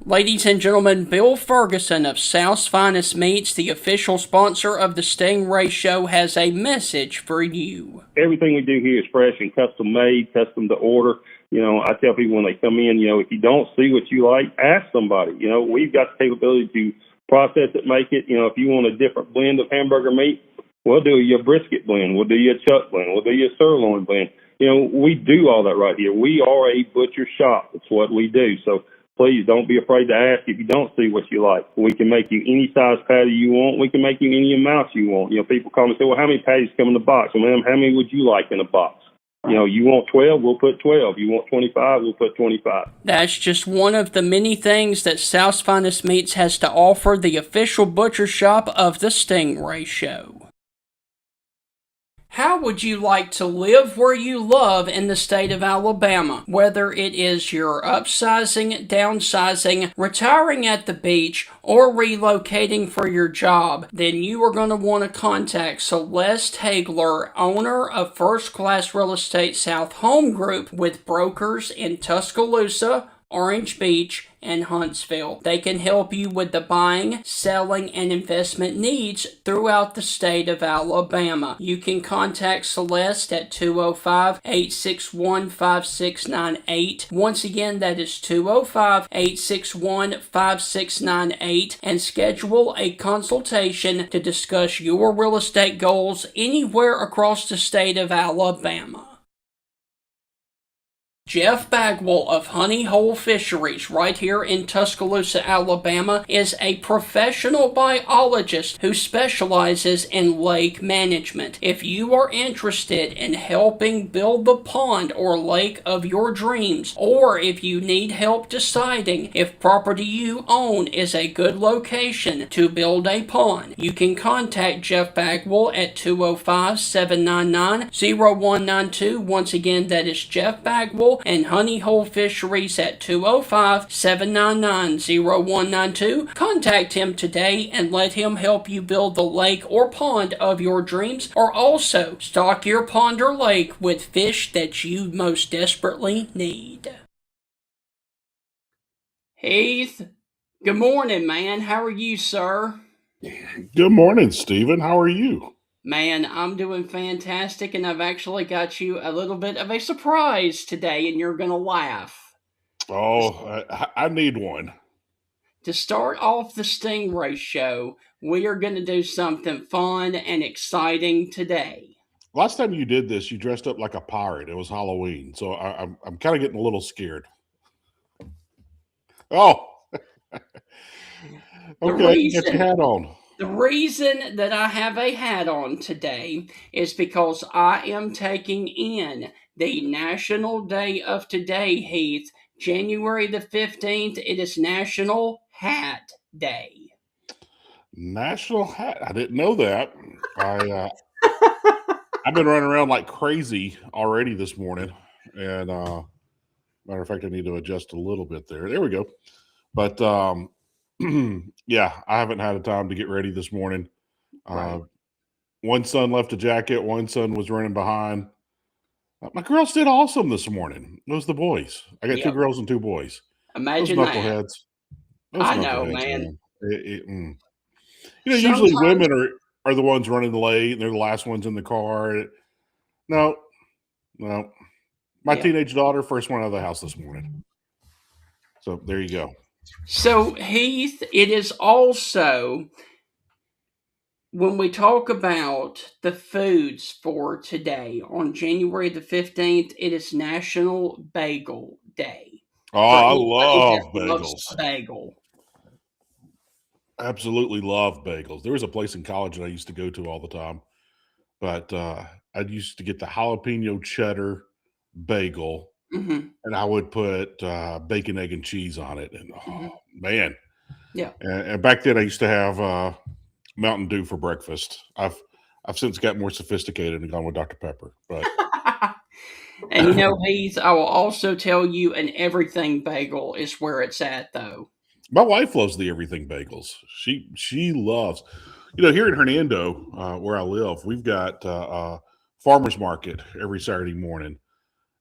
Ladies and gentlemen, Bill Ferguson of South's Finest Meats, the official sponsor of the Stingray Show, has a message for you. Everything we do here is fresh and custom made, custom to order. I tell people when they come in, if you don't see what you like, ask somebody. We've got the capability to process it, make it. If you want a different blend of hamburger meat, we'll do your brisket blend. We'll do your chuck blend. We'll do your sirloin blend. We do all that right here. We are a butcher shop. That's what we do. So please don't be afraid to ask if you don't see what you like. We can make you any size patty you want. We can make you any amount you want. People call me and say, well, how many patties come in the box? Well, ma'am, how many would you like in a box? You want 12, we'll put 12. You want 25, we'll put 25. That's just one of the many things that South's Finest Meats has to offer, the official butcher shop of the Stingray Show. How would you like to live where you love in the state of Alabama? Whether it is you're upsizing, downsizing, retiring at the beach, or relocating for your job, then you are going to want to contact Celeste Hagler, owner of First Class Real Estate South Home Group, with brokers in Tuscaloosa, Orange Beach, and Huntsville. They can help you with the buying, selling, and investment needs throughout the state of Alabama. You can contact Celeste at 205-861-5698. Once again, that is 205-861-5698, and schedule a consultation to discuss your real estate goals anywhere across the state of Alabama. Jeff Bagwell of Honey Hole Fisheries right here in Tuscaloosa, Alabama, is a professional biologist who specializes in lake management. If you are interested in helping build the pond or lake of your dreams, or if you need help deciding if property you own is a good location to build a pond, you can contact Jeff Bagwell at 205-799-0192. Once again, that is Jeff Bagwell and Honey Hole Fisheries at 205-799-0192. Contact him today and let him help you build the lake or pond of your dreams, or also stock your pond or lake with fish that you most desperately need. Heath, good morning, man. How are you, sir? Good morning, Stephen. How are you? Man, I'm doing fantastic, and I've actually got you a little bit of a surprise today, and you're going to laugh. Oh, I need one. To start off the Stingray Show, we are going to do something fun and exciting today. Last time you did this, you dressed up like a pirate. It was Halloween, so I'm kind of getting a little scared. Oh, okay, get your hat on. The reason that I have a hat on today is because I am taking in the National Day of Today, Heath. January the 15th, it is National Hat Day. National Hat? I didn't know that. I've been running around like crazy already this morning. And matter of fact, I need to adjust a little bit there. There we go. But yeah, I haven't had a time to get ready this morning. Right. One son left a jacket. One son was running behind. My girls did awesome this morning. It was the boys. I got two girls and two boys. Imagine those knuckleheads. That. I know, man. Usually women are the ones running late, and they're the last ones in the car. No. My teenage daughter, first one out of the house this morning. So there you go. So, Heath, it is also, when we talk about the foods for today, on January the 15th, it is National Bagel Day. Oh, I love bagels. Bagel. Absolutely love bagels. There was a place in college that I used to go to all the time, but I used to get the jalapeno cheddar bagel, and I would put bacon, egg, and cheese on it. And man, yeah. And back then I used to have Mountain Dew for breakfast. I've since got more sophisticated and gone with Dr. Pepper. But and Heath, I will also tell you, an everything bagel is where it's at, though. My wife loves the everything bagels. She loves, here in Hernando, where I live, we've got a farmer's market every Saturday morning.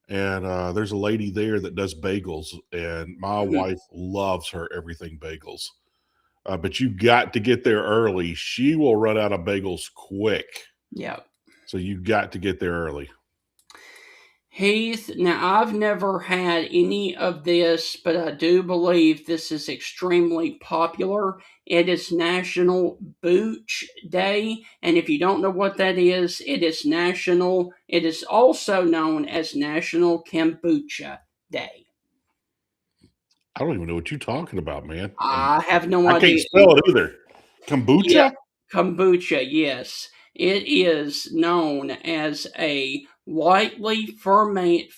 and there's a lady there that does bagels, and my Mhm. wife loves her everything bagels. But you got to get there early. She will run out of bagels quick. Yeah. So you got to get there early. Heath, now I've never had any of this, but I do believe this is extremely popular. It is National Booch Day, and if you don't know what that is, it is also known as National Kombucha Day. I don't even know what you're talking about, man. And I have no I can't idea spell it either. Yeah, Kombucha? kombucha, yes. It is known as a lightly fermented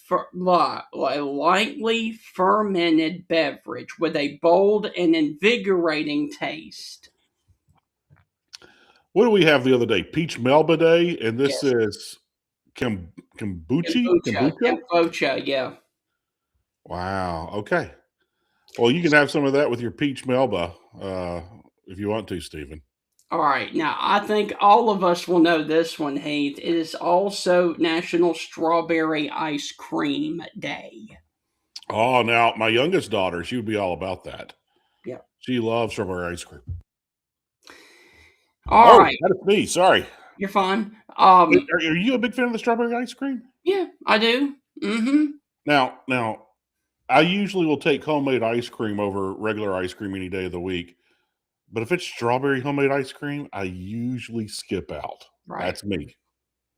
beverage with a bold and invigorating taste. What do we have the other day? Peach Melba Day, and this Yes, is kombucha? Kombucha? kombucha, yeah. Wow. Okay. Well, you can have some of that with your peach Melba if you want to, Stephen. All right, now I think all of us will know this one, Heath. It is also National Strawberry Ice Cream Day. Oh, now my youngest daughter, she would be all about that. Yeah. She loves strawberry ice cream. All Oh, right, that is me. Sorry. you're fine. Are you a big fan of the strawberry ice cream? Yeah, I do. Mm-hmm. Now, I usually will take homemade ice cream over regular ice cream any day of the week. But if it's strawberry homemade ice cream, I usually skip out. Right. That's me.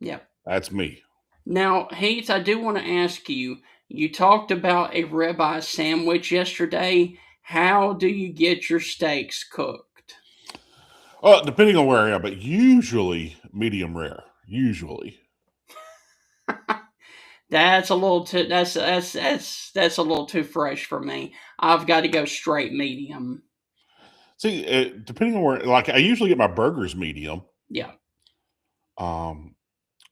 Yeah. That's me. Now, Heath, I do want to ask you, you talked about a ribeye sandwich yesterday. How do you get your steaks cooked? Depending on where I am, but usually medium rare. Usually. That's a little too that's a little too fresh for me. I've got to go straight medium. See, depending on where, like I usually get my burgers medium. Yeah. Um,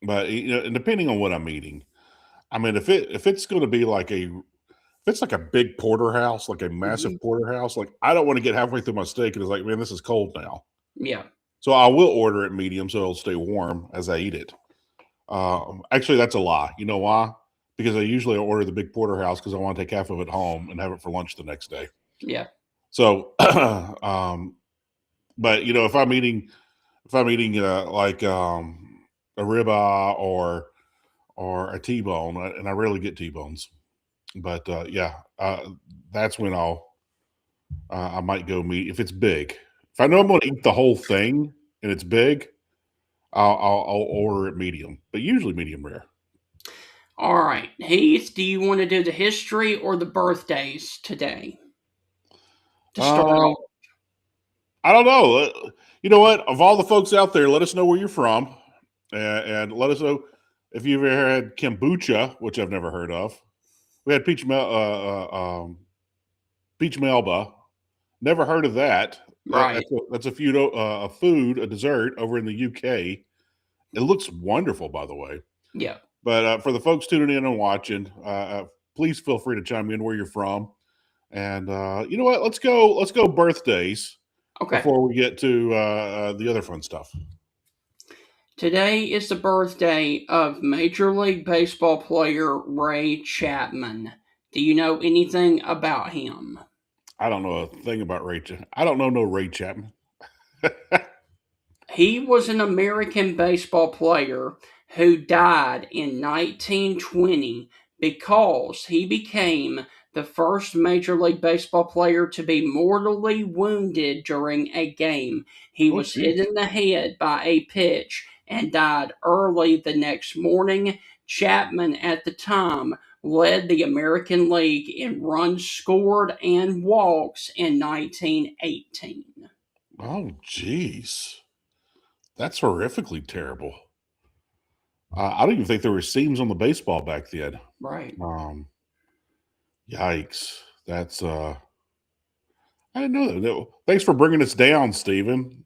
but and depending on what I'm eating, I mean, if it's going to be like if it's like a big porterhouse, like a Hmm. massive porterhouse, like I don't want to get halfway through my steak and it's like, man, this is cold now. Yeah. So I will order it medium so it'll stay warm as I eat it. Actually, that's a lie. You know why? Because I usually order the big porterhouse because I want to take half of it home and have it for lunch the next day. Yeah. So, but if I'm eating like a ribeye or a T-bone, and I rarely get T-bones, but yeah, that's when I might go meat if it's big. If I know I'm going to eat the whole thing and it's big, I'll order it medium, but usually medium rare. All right. Heath, do you want to do the history or the birthdays today to start Um, off? I don't know. You know what? Of all the folks out there, let us know where you're from, and let us know if you've ever had kombucha, which I've never heard of. We had peach melba. Never heard of that. Right. That's a food, a dessert over in the UK. It looks wonderful, by the way. Yeah. But for the folks tuning in and watching, please feel free to chime in where you're from. And you know what? Let's go birthdays Okay. before we get to the other fun stuff. Today is the birthday of Major League Baseball player Ray Chapman. Do you know anything about him? I don't know a thing about Ray. I don't know no Ray Chapman. He was an American baseball player who died in 1920 because he became the first Major League Baseball player to be mortally wounded during a game. He Oh, was hit geez. in the head by a pitch and died early the next morning. Chapman, at the time, led the American League in runs scored and walks in 1918. Oh, geez. That's horrifically terrible. I don't even think there were seams on the baseball back then. Right. Um, Yikes. That's I didn't know that. No. Thanks for bringing us down, Stephen.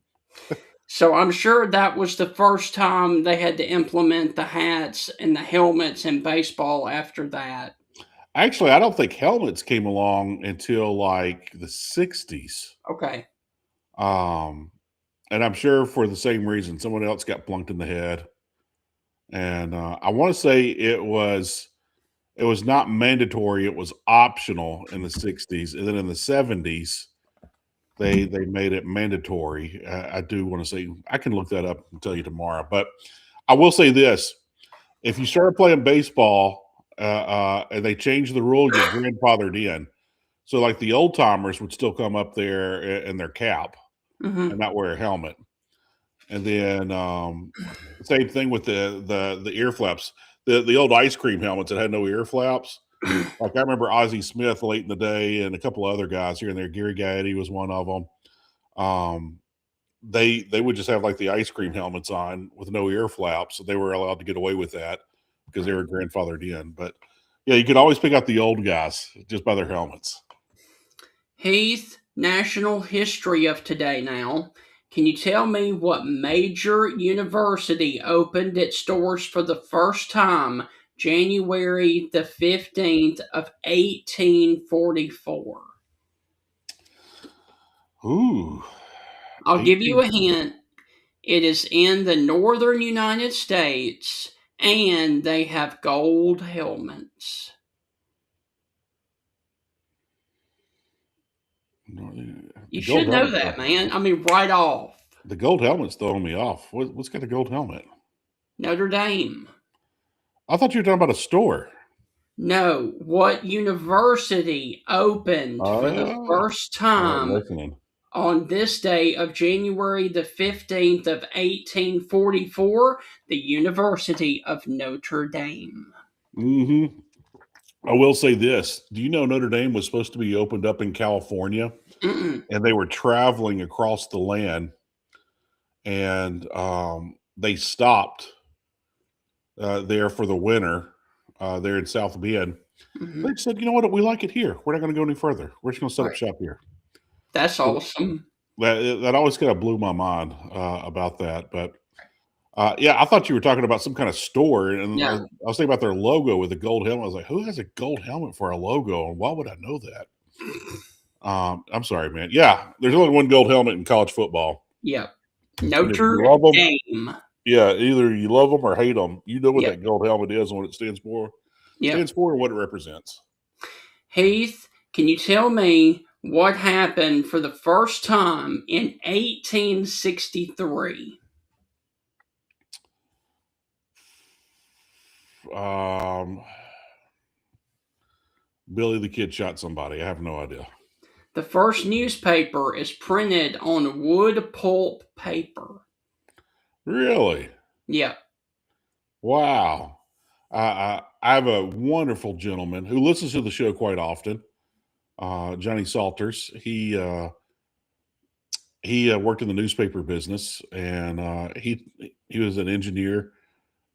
So I'm sure that was the first time they had to implement the hats and the helmets in baseball after that. Actually, I don't think helmets came along until like the 60s. Okay. Um, and I'm sure for the same reason, someone else got plunked in the head. And I want to say It was not mandatory; it was optional in the '60s, and then in the '70s, they made it mandatory. I do want to say I can look that up and tell you tomorrow, but I will say this: if you started playing baseball and they changed the rule, you're grandfathered in. So, like the old timers would still come up there in their cap and Mm-hmm. not wear a helmet. And then same thing with the ear flaps. The old ice cream helmets that had no ear flaps. Like I remember Ozzie Smith late in the day and a couple of other guys here and there. Gary Gaddy was one of them. Um, they would just have like the ice cream helmets on with no ear flaps. So they were allowed to get away with that because they were grandfathered in. But yeah, you could always pick out the old guys just by their helmets. Heath, national history of today now. Can you tell me what major university opened its doors for the first time January the 15th of 1844? Ooh, I'll give you 18. a hint. It is in the northern United States and they have gold helmets. You The gold should know helmet. that, man. I mean, right off. The gold helmet's throwing me off. What's got a gold helmet? Notre Dame. I thought you were talking about a store. No, what university opened for the Oh, first I wasn't time listening. on this day of January the 15th of 1844? The University of Notre Dame. Hmm. I will say this. Do you know Notre Dame was supposed to be opened up in California Mm-mm. and they were traveling across the land and they stopped there for the winter there in South Bend. They Mm-hmm. said, you know what? We like it here. We're not going to go any further. We're just going to set up Right. shop here. That's So awesome. that always kind of blew my mind about that. But yeah, I thought you were talking about some kind of store, and I Yeah. was thinking about their logo with the gold helmet. I was like, who has a gold helmet for a logo, and why would I know that? I'm sorry, man. Yeah, there's only one gold helmet in college football, Yep. and if you Notre love them, Dame. yeah, either you love them or hate them. You know what Yep. that gold helmet is and what it Yep. stands for, and what it represents. Heath, can you tell me what happened for the first time in 1863? Um, Billy the Kid shot somebody. I have no idea. The first newspaper is printed on wood pulp paper. Really? Yep. Wow. I have a wonderful gentleman who listens to the show quite often, Johnny Salters. He worked in the newspaper business, and he was an engineer,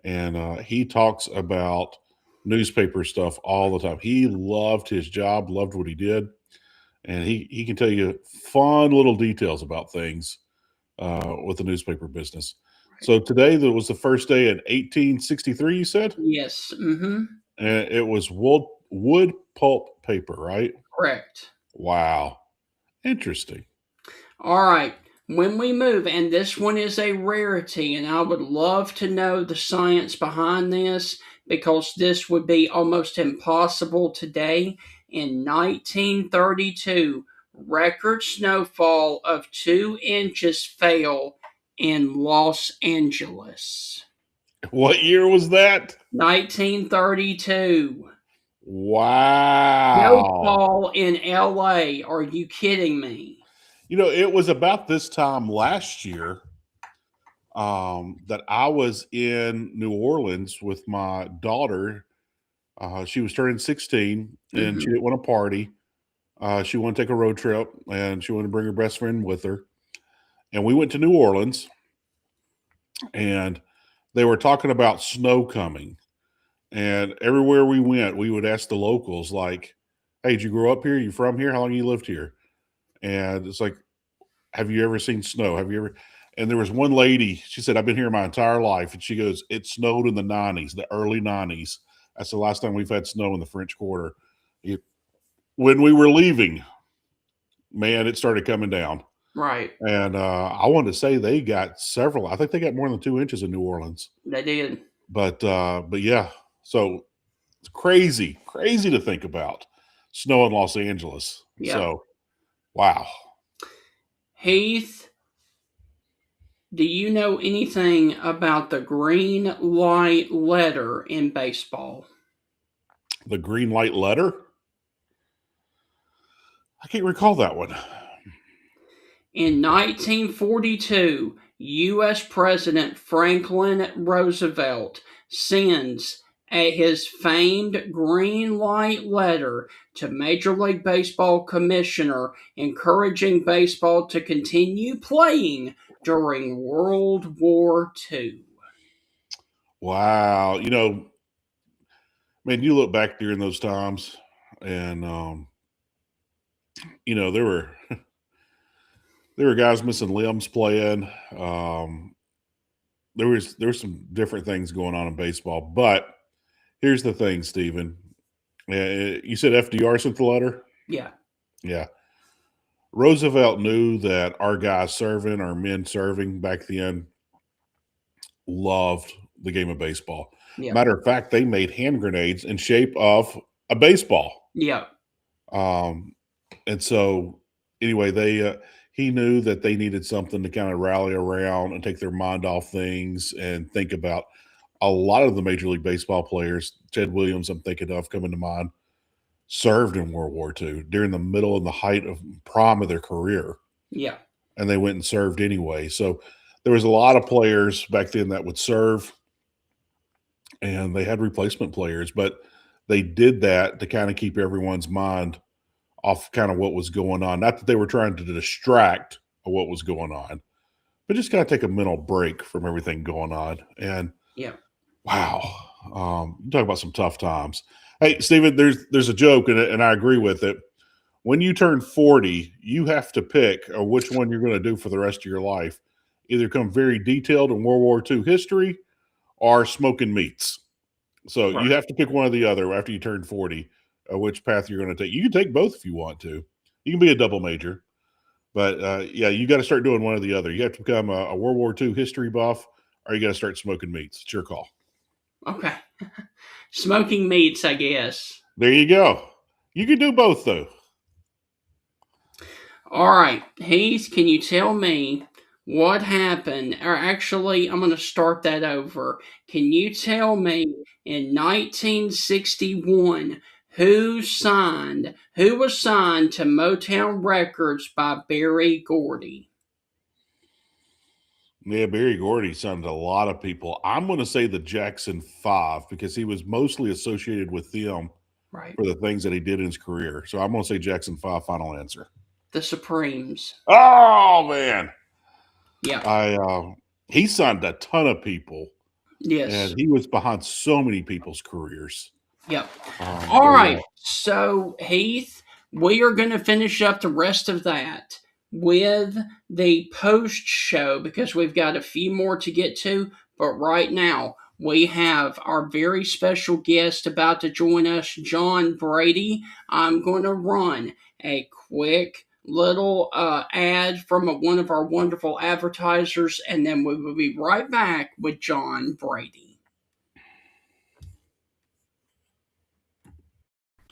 and he talks about newspaper stuff all the time. He loved his job, loved what he did, and he can tell you fun little details about things with the newspaper business. So today that was the first day in 1863. You said, Yes. Mm-hmm. and it was wood pulp paper, right? Correct. Wow, interesting. All right. When we move, and this one is a rarity, and I would love to know the science behind this because this would be almost impossible today. In 1932, record snowfall of 2 inches fell in Los Angeles. What year was that? 1932. Wow. Snowfall in LA. Are you kidding me? You know, it was about this time last year that I was in New Orleans with my daughter. She was turning 16 and she Hmm. didn't want to party. She wanted to take a road trip and she wanted to bring her best friend with her. And we went to New Orleans and they were talking about snow coming. And everywhere we went, we would ask the locals, like, hey, did you grow up here? You from here? How long you lived here? And it's like, have you ever seen snow? Have you ever? And there was one lady, she said, I've been here my entire life. And she goes, it snowed in the 90s, the early 90s. That's the last time we've had snow in the French Quarter. When we were leaving, man, it started coming down. Right. And I want to say they got several. I think they got more than 2 inches in New Orleans. They did. But yeah, so It's crazy, crazy to think about. Snow in Los Angeles. Yeah. So, wow. Heath, do you know anything about the green light letter in baseball? The green light letter? I can't recall that one. In 1942, U.S. President Franklin Roosevelt sends his famed green light letter to Major League Baseball Commissioner encouraging baseball to continue playing during World War II. Wow. Man, you look back during those times and, there were guys missing limbs playing. There was some different things going on in baseball, but here's the thing, Stephen. You said FDR sent the letter? Yeah, Yeah. Roosevelt knew that our guys serving, our men serving back then, loved the game of baseball. yeah, Matter of fact, they made hand grenades in shape of a baseball. yeah, Um, and so, anyway, he knew that they needed something to kind of rally around and take their mind off things and think about a lot of the Major League Baseball players. Ted Williams, I'm thinking of coming to mind, served in World War II during the middle and the height of prime of their career, yeah, and they went and served anyway. So there was a lot of players back then that would serve, and they had replacement players, but they did that to kind of keep everyone's mind off kind of what was going on. Not that they were trying to distract of what was going on, but just kind of take a mental break from everything going on. And yeah. wow, you talk about some tough times. Hey, Stephen, there's a joke, and I agree with it. When you turn 40, you have to pick which one you're going to do for the rest of your life. Either come very detailed in World War II history or smoking meats. So Right. you have to pick one or the other after you turn 40, which path you're going to take. You can take both if you want to. You can be a double major. But yeah, you got to start doing one or the other. You have to become a World War II history buff, or you got to start smoking meats. It's your call. Okay. Smoking meats, I guess. There you go. You can do both, though. All right, Heath, can you tell me what happened? Or actually, I'm going to start that over. Can you tell me in 1961 who was signed to Motown Records by Berry Gordy? Yeah, Barry Gordy signed a lot of people. I'm going to say the Jackson Five because he was mostly associated with them Right. for the things that he did in his career. So I'm going to say Jackson Five. Final answer. The Supremes. Oh man, Yeah. He signed a ton of people, Yes. and he was behind so many people's careers. Yep. All very right. well. So, Heath, we are going to finish up the rest of that with the post show because we've got a few more to get to. But right now, we have our very special guest about to join us, John Brady. I'm going to run a quick little ad from one of our wonderful advertisers, and then we will be right back with John Brady.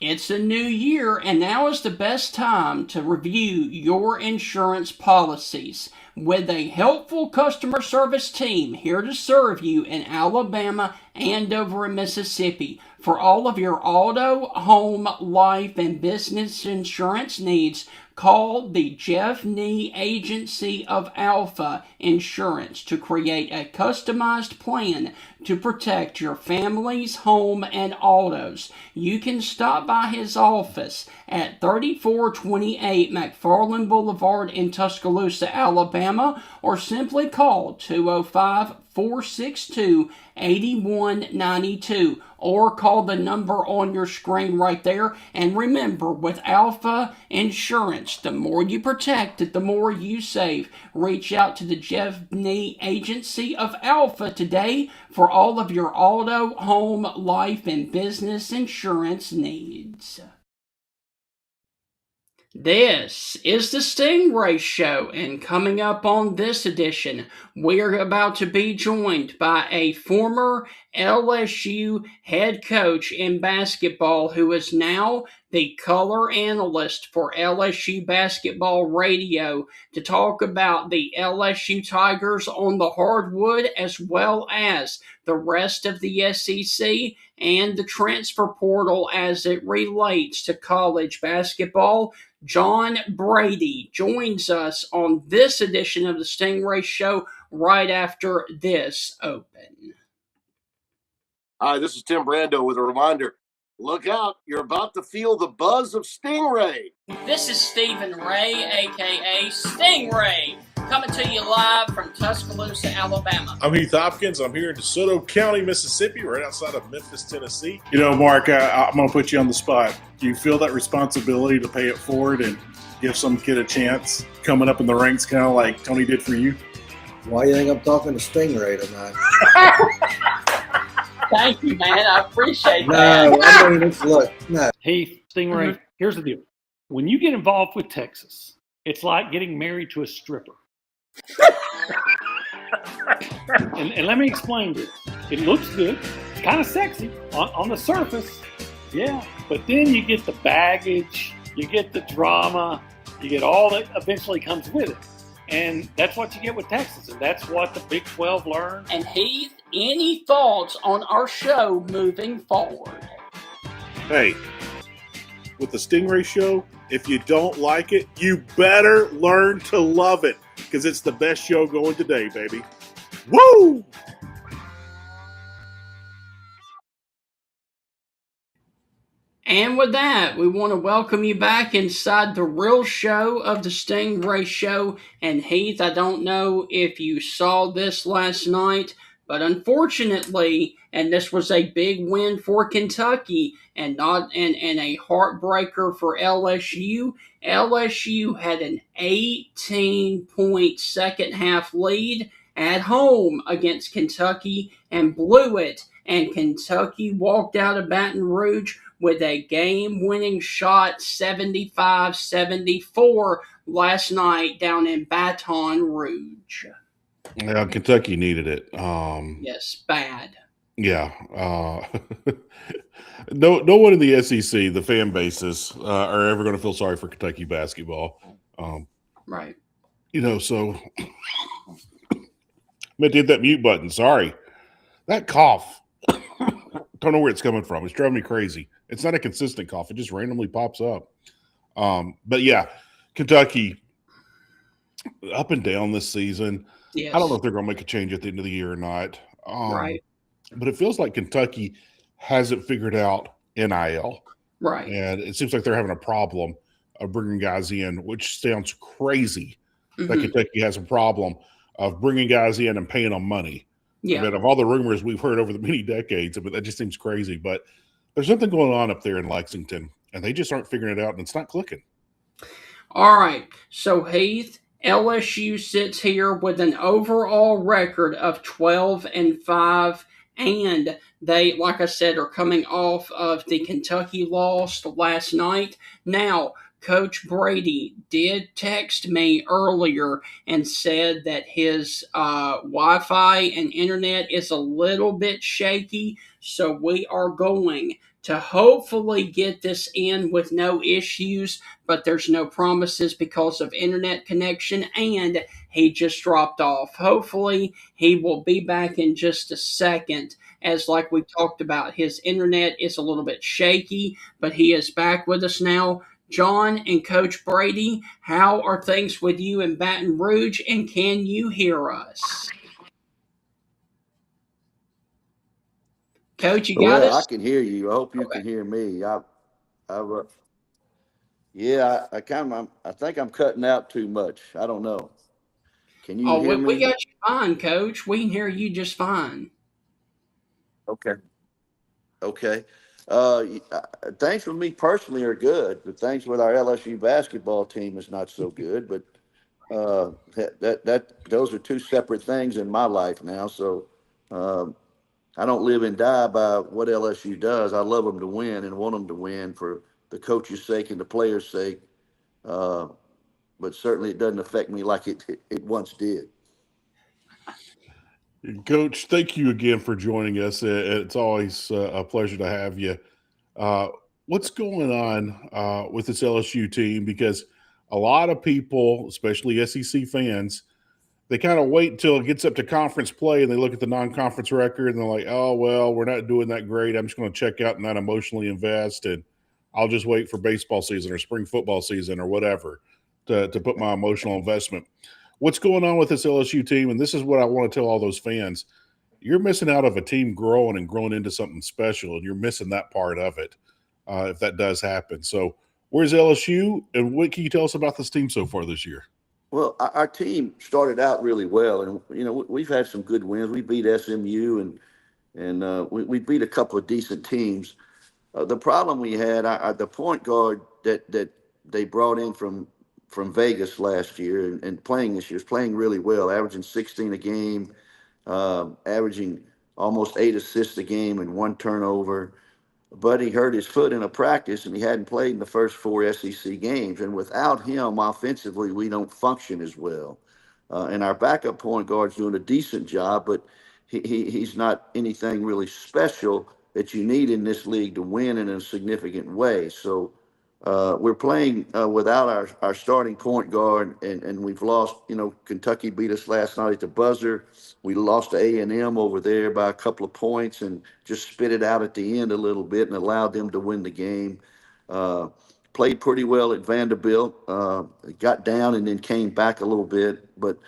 It's a new year, and now is the best time to review your insurance policies. With a helpful customer service team here to serve you in Alabama and over in Mississippi for all of your auto, home, life, and business insurance needs, call the Jeff Nee Agency of Alpha Insurance to create a customized plan to protect your family's home and autos. You can stop by his office at 3428 McFarland Boulevard in Tuscaloosa, Alabama, or simply call 205-462-8192 or call the number on your screen right there. And remember, with Alpha Insurance, the more you protect it, the more you save. Reach out to the Jeff Nee Agency of Alpha today for all of your auto, home, life, and business insurance needs. This is the Stingray Show, and coming up on this edition, we're about to be joined by a former LSU head coach in basketball who is now the color analyst for LSU basketball radio to talk about the LSU Tigers on the hardwood as well as the rest of the SEC and the transfer portal as it relates to college basketball. John Brady joins us on this edition of the Stingray Show right after this open. Hi, this is Tim Brando with a reminder. Look out, you're about to feel the buzz of Stingray. This is Stephen Ray, aka Stingray, coming to you live from Tuscaloosa, Alabama. I'm Heath Hopkins. I'm here in DeSoto County, Mississippi, right outside of Memphis, Tennessee. You know, Mark, I'm going to put you on the spot. Do you feel that responsibility to pay it forward and give some kid a chance coming up in the ranks, kind of like Tony did for you? Why do you think I'm talking to Stingray tonight? Thank you, man. I appreciate that. No, I mean, no. Hey, Stingray, Here's the deal. When you get involved with Texas, it's like getting married to a stripper. and let me explain this. It looks good. It's kind of sexy on the surface. Yeah. But then you get the baggage, you get the drama, you get all that eventually comes with it. And that's what you get with Texas, and that's what the Big 12 learned. And Heath, any thoughts on our show moving forward? Hey, with the Stingray Show, if you don't like it, you better learn to love it, because it's the best show going today, baby. Woo! And with that, we want to welcome you back inside the real show of the Stingray Show. And Heath, I don't know if you saw this last night, but unfortunately, and this was a big win for Kentucky and a heartbreaker for LSU. LSU had an 18-point second half lead at home against Kentucky and blew it. And Kentucky walked out of Baton Rouge with a game-winning shot, 75-74 last night down in Baton Rouge. Yeah, Kentucky needed it. Yes, bad. Yeah. No one in the SEC, the fan bases, are ever going to feel sorry for Kentucky basketball. Right. You know, so I did that mute button. Sorry. That cough. Don't know where it's coming from. It's driving me crazy. It's not a consistent cough. It just randomly pops up. But yeah, Kentucky up and down this season. Yes. I don't know if they're going to make a change at the end of the year or not. Right. But it feels like Kentucky hasn't figured out NIL. Right. And it seems like they're having a problem of bringing guys in, which sounds crazy that Kentucky has a problem of bringing guys in and paying them money. Yeah. I mean, of all the rumors we've heard over the many decades, but that just seems crazy. But there's something going on up there in Lexington, and they just aren't figuring it out, and it's not clicking. All right. So, Heath, LSU sits here with an overall record of 12-5, and they, like I said, are coming off of the Kentucky loss last night. Now, Coach Brady did text me earlier and said that his Wi-Fi and internet is a little bit shaky, so we are going to hopefully get this in with no issues, but there's no promises because of internet connection, and he just dropped off. Hopefully, he will be back in just a second, as like we talked about, his internet is a little bit shaky, but he is back with us now. John and Coach Brady, how are things with you in Baton Rouge, and can you hear us? Coach, you got us? I can hear you. I hope you can hear me. I think I'm cutting out too much. I don't know. Can you hear me? We got you fine, Coach. We can hear you just fine. Okay. Things with me personally are good, but things with our LSU basketball team is not so good. But those are two separate things in my life now. So I don't live and die by what LSU does. I love them to win and want them to win for the coach's sake and the players' sake. uh, but certainly it doesn't affect me like it once did. Coach, thank you again for joining us. It's always a pleasure to have you. Uh, what's going on with this LSU team? Because a lot of people, especially SEC fans, they kind of wait until it gets up to conference play and they look at the non-conference record and they're like, oh, well, we're not doing that great. I'm just going to check out and not emotionally invest. And I'll just wait for baseball season or spring football season or whatever to put my emotional investment. What's going on with this LSU team? And this is what I want to tell all those fans. You're missing out of a team growing and growing into something special, and you're missing that part of it if that does happen. So where's LSU, and what can you tell us about this team so far this year? Well, our team started out really well, and we've had some good wins. We beat SMU, and we beat a couple of decent teams. The problem we had, the point guard that they brought in from Vegas last year and playing this year is playing really well, averaging 16 a game, averaging almost 8 assists a game and 1 turnover. But he hurt his foot in a practice and he hadn't played in the first 4 SEC games. And without him, offensively, we don't function as well. And our backup point guard's doing a decent job, but he's not anything really special that you need in this league to win in a significant way. So we're playing without our starting point guard, and we've lost. Kentucky beat us last night at the buzzer. We lost to A&M over there by a couple of points and just spit it out at the end a little bit and allowed them to win the game. Uh, Played pretty well at Vanderbilt. Got down and then came back a little bit, but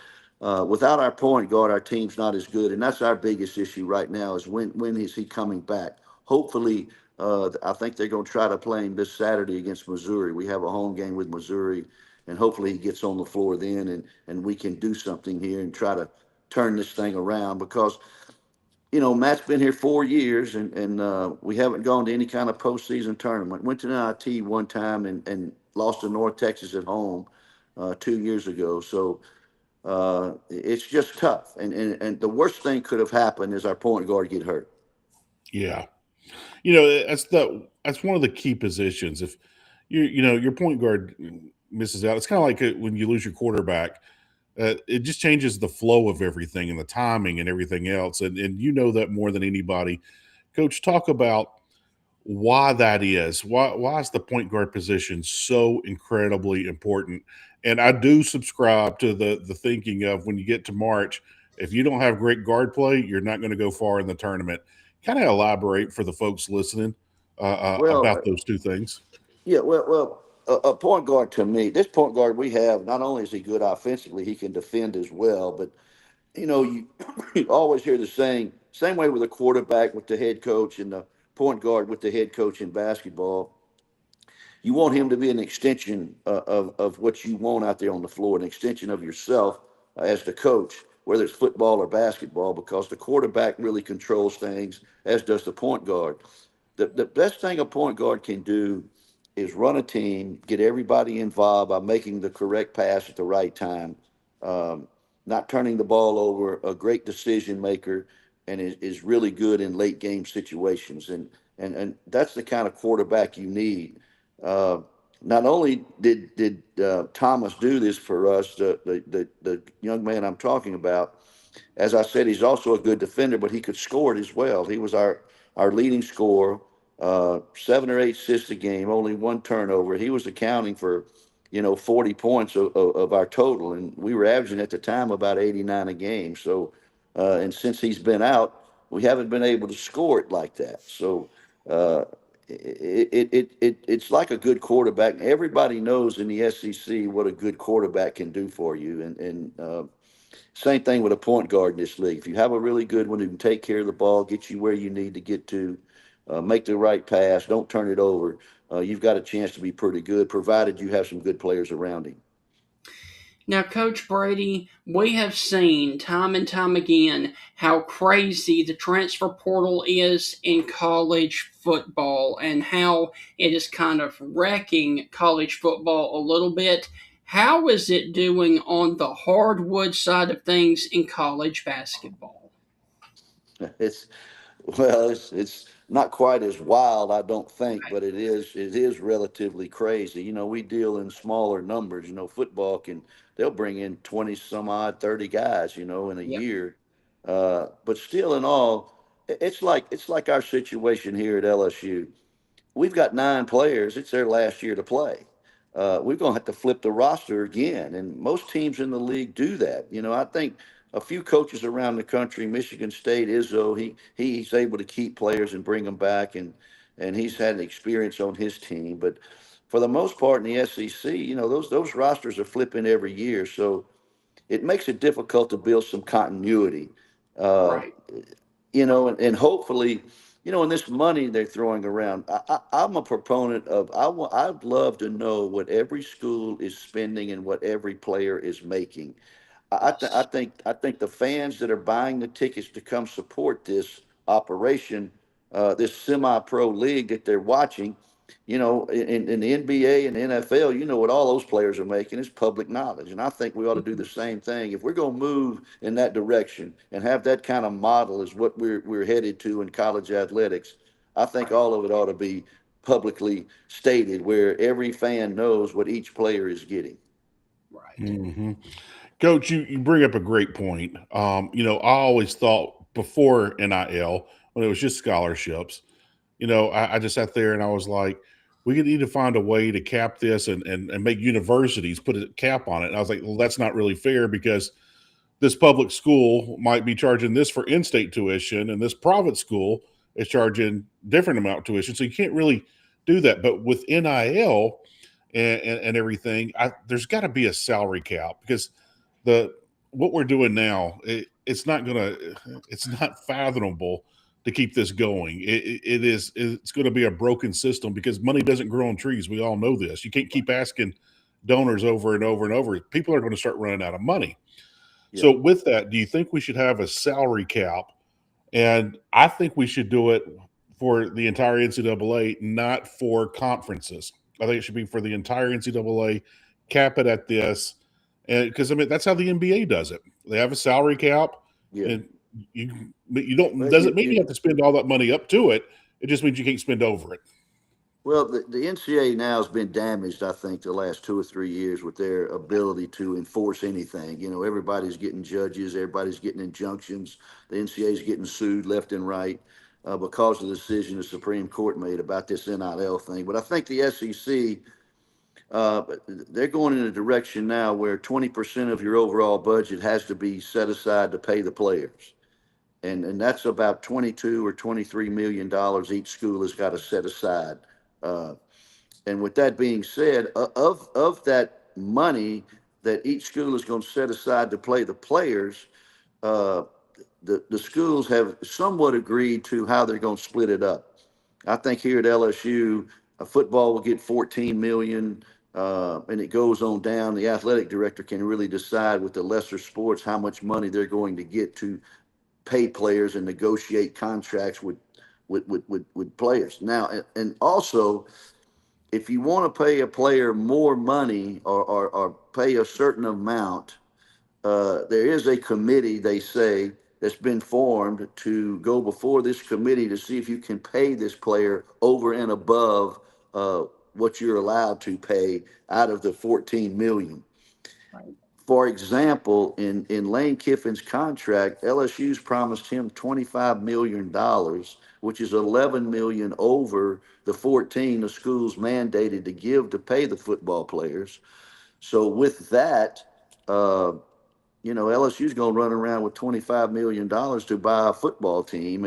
without our point guard, our team's not as good, and that's our biggest issue right now. Is when is he coming back? Hopefully, I think they're going to try to play him this Saturday against Missouri. We have a home game with Missouri, and hopefully he gets on the floor then, and we can do something here and try to turn this thing around because Matt's been here 4 years, and we haven't gone to any kind of postseason tournament. Went to the NIT one time and lost to North Texas at home 2 years ago. So it's just tough. And the worst thing could have happened is our point guard get hurt. Yeah. That's one of the key positions. If your point guard misses out, it's kind of like when you lose your quarterback. It just changes the flow of everything and the timing and everything else. And you know that more than anybody. Coach, talk about why that is. Why is the point guard position so incredibly important? And I do subscribe to the thinking of when you get to March, if you don't have great guard play, you're not going to go far in the tournament. Kind of elaborate for the folks listening Well, about those two things. yeah, well, a point guard to me, this point guard we have, not only is he good offensively, he can defend as well. But you, you always hear the saying, same way with a quarterback with the head coach and the point guard with the head coach in basketball. You want him to be an extension of what you want out there on the floor, an extension of yourself as the coach, whether it's football or basketball, because the quarterback really controls things, as does the point guard. The best thing a point guard can do is run a team, get everybody involved by making the correct pass at the right time, um, not turning the ball over, a great decision maker, and is really good in late game situations. And that's the kind of quarterback you need. Uh, Not only did Thomas do this for us, the young man I'm talking about, as I said, he's also a good defender, but he could score it as well. He was our leading scorer, 7 or 8 assists a game, only 1 turnover. He was accounting for 40 points of our total, and we were averaging at the time about 89 a game. So, and since he's been out, we haven't been able to score it like that. So. Uh, it's like a good quarterback. Everybody knows in the SEC what a good quarterback can do for you, and same thing with a point guard in this league. If you have a really good one who can take care of the ball, get you where you need to get to, make the right pass, don't turn it over, you've got a chance to be pretty good, provided you have some good players around him. Now, Coach Brady, we have seen time and time again how crazy the transfer portal is in college football and how it is kind of wrecking college football a little bit. How is it doing on the hardwood side of things in college basketball? It's well, it's not quite as wild, I don't think, but it is relatively crazy. We deal in smaller numbers. Football they'll bring in 20 some odd 30 guys, in a Yep. year. But still in all, it's like our situation here at LSU. We've got 9 players. It's their last year to play. We're going to have to flip the roster again. And most teams in the league do that. I think a few coaches around the country, Michigan State, Izzo, he's able to keep players and bring them back. And he's had an experience on his team. But for the most part in the SEC, those rosters are flipping every year. So it makes it difficult to build some continuity. Uh, Right. and hopefully, in this money they're throwing around, I'm a proponent of, I'd love to know what every school is spending and what every player is making. Yes. I think the fans that are buying the tickets to come support this operation, this semi-pro league that they're watching, in the NBA and the NFL, what all those players are making is public knowledge. And I think we ought to do the same thing. If we're going to move in that direction and have that kind of model is what we're headed to in college athletics, I think Right. all of it ought to be publicly stated where every fan knows what each player is getting. Right. Hmm. Coach, you bring up a great point. I always thought before NIL, when it was just scholarships, I just sat there and I was like, we need to find a way to cap this and make universities put a cap on it. And I was like, well, that's not really fair because this public school might be charging this for in-state tuition and this private school is charging different amount of tuition. So you can't really do that. But with NIL and everything, there's got to be a salary cap because the what we're doing now, it's not fathomable to keep this going. It's going to be a broken system because money doesn't grow on trees. We all know this. You can't keep asking donors over and over and over. People are going to start running out of money. Yeah. So with that, do you think we should have a salary cap? And I think we should do it for the entire NCAA, not for conferences. I think it should be for the entire NCAA. Cap it at this, and because that's how the NBA does it. They have a salary cap, Yeah. and you don't Well, doesn't mean you have to spend all that money up to it. It just means you can't spend over it. Well, the NCAA now has been damaged, I think, the last 2 or 3 years with their ability to enforce anything. Everybody's getting judges, everybody's getting injunctions. The NCAA is getting sued left and right because of the decision the Supreme Court made about this NIL thing. But I think the SEC, they're going in a direction now where 20% of your overall budget has to be set aside to pay the players. And that's about 22 or 23 million dollars each school has got to set aside. Uh, and with that being said, of that money that each school is going to set aside to play the players, uh, the schools have somewhat agreed to how they're going to split it up. I think here at LSU, football will get 14 million, and it goes on down. The athletic director can really decide with the lesser sports how much money they're going to get to pay players and negotiate contracts with players. Now, and also, if you want to pay a player more money or pay a certain amount, there is a committee, they say, that's been formed to go before this committee to see if you can pay this player over and above what you're allowed to pay out of the 14 million. Right. For example, in Lane Kiffin's contract, LSU's promised him $25 million, which is 11 million over the 14 the school's mandated to give to pay the football players. So with that, uh, LSU's going to run around with $25 million to buy a football team.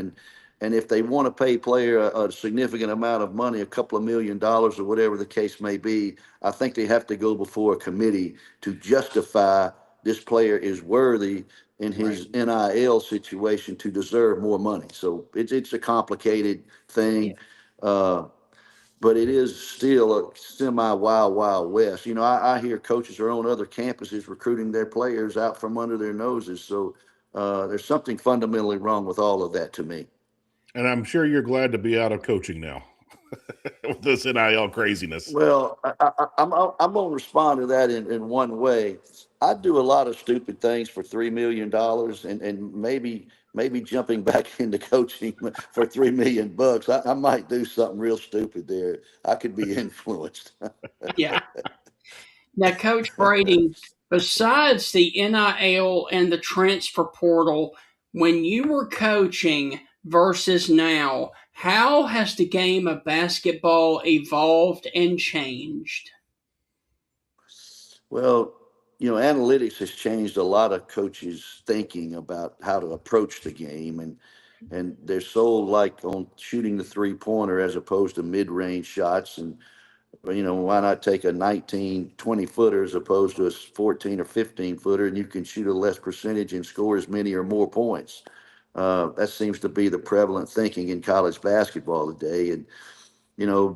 And if they want to pay player a significant amount of money, a couple of $1 million or whatever the case may be, I think they have to go before a committee to justify this player is worthy in Right. his NIL situation to deserve more money. So it's a complicated Yeah. thing. Uh, but it is still a semi wild, wild west. I hear coaches are on other campuses recruiting their players out from under their noses. So there's something fundamentally wrong with all of that to me. And I'm sure you're glad to be out of coaching now. with this NIL craziness. Well, I'm going to respond to that in one way. I do a lot of stupid things for $3 million, and maybe jumping back into coaching for $3 million. I might do something real stupid there. I could be influenced. Yeah. Now, Coach Brady, besides the NIL and the transfer portal, when you were coaching versus now, how has the game of basketball evolved and changed? Well, analytics has changed a lot of coaches' thinking about how to approach the game, and they're sold like on shooting the 3-pointer as opposed to mid-range shots. And why not take a 19, 20-footer as opposed to a 14 or 15-footer, and you can shoot a less percentage and score as many or more points. That seems to be the prevalent thinking in college basketball today. And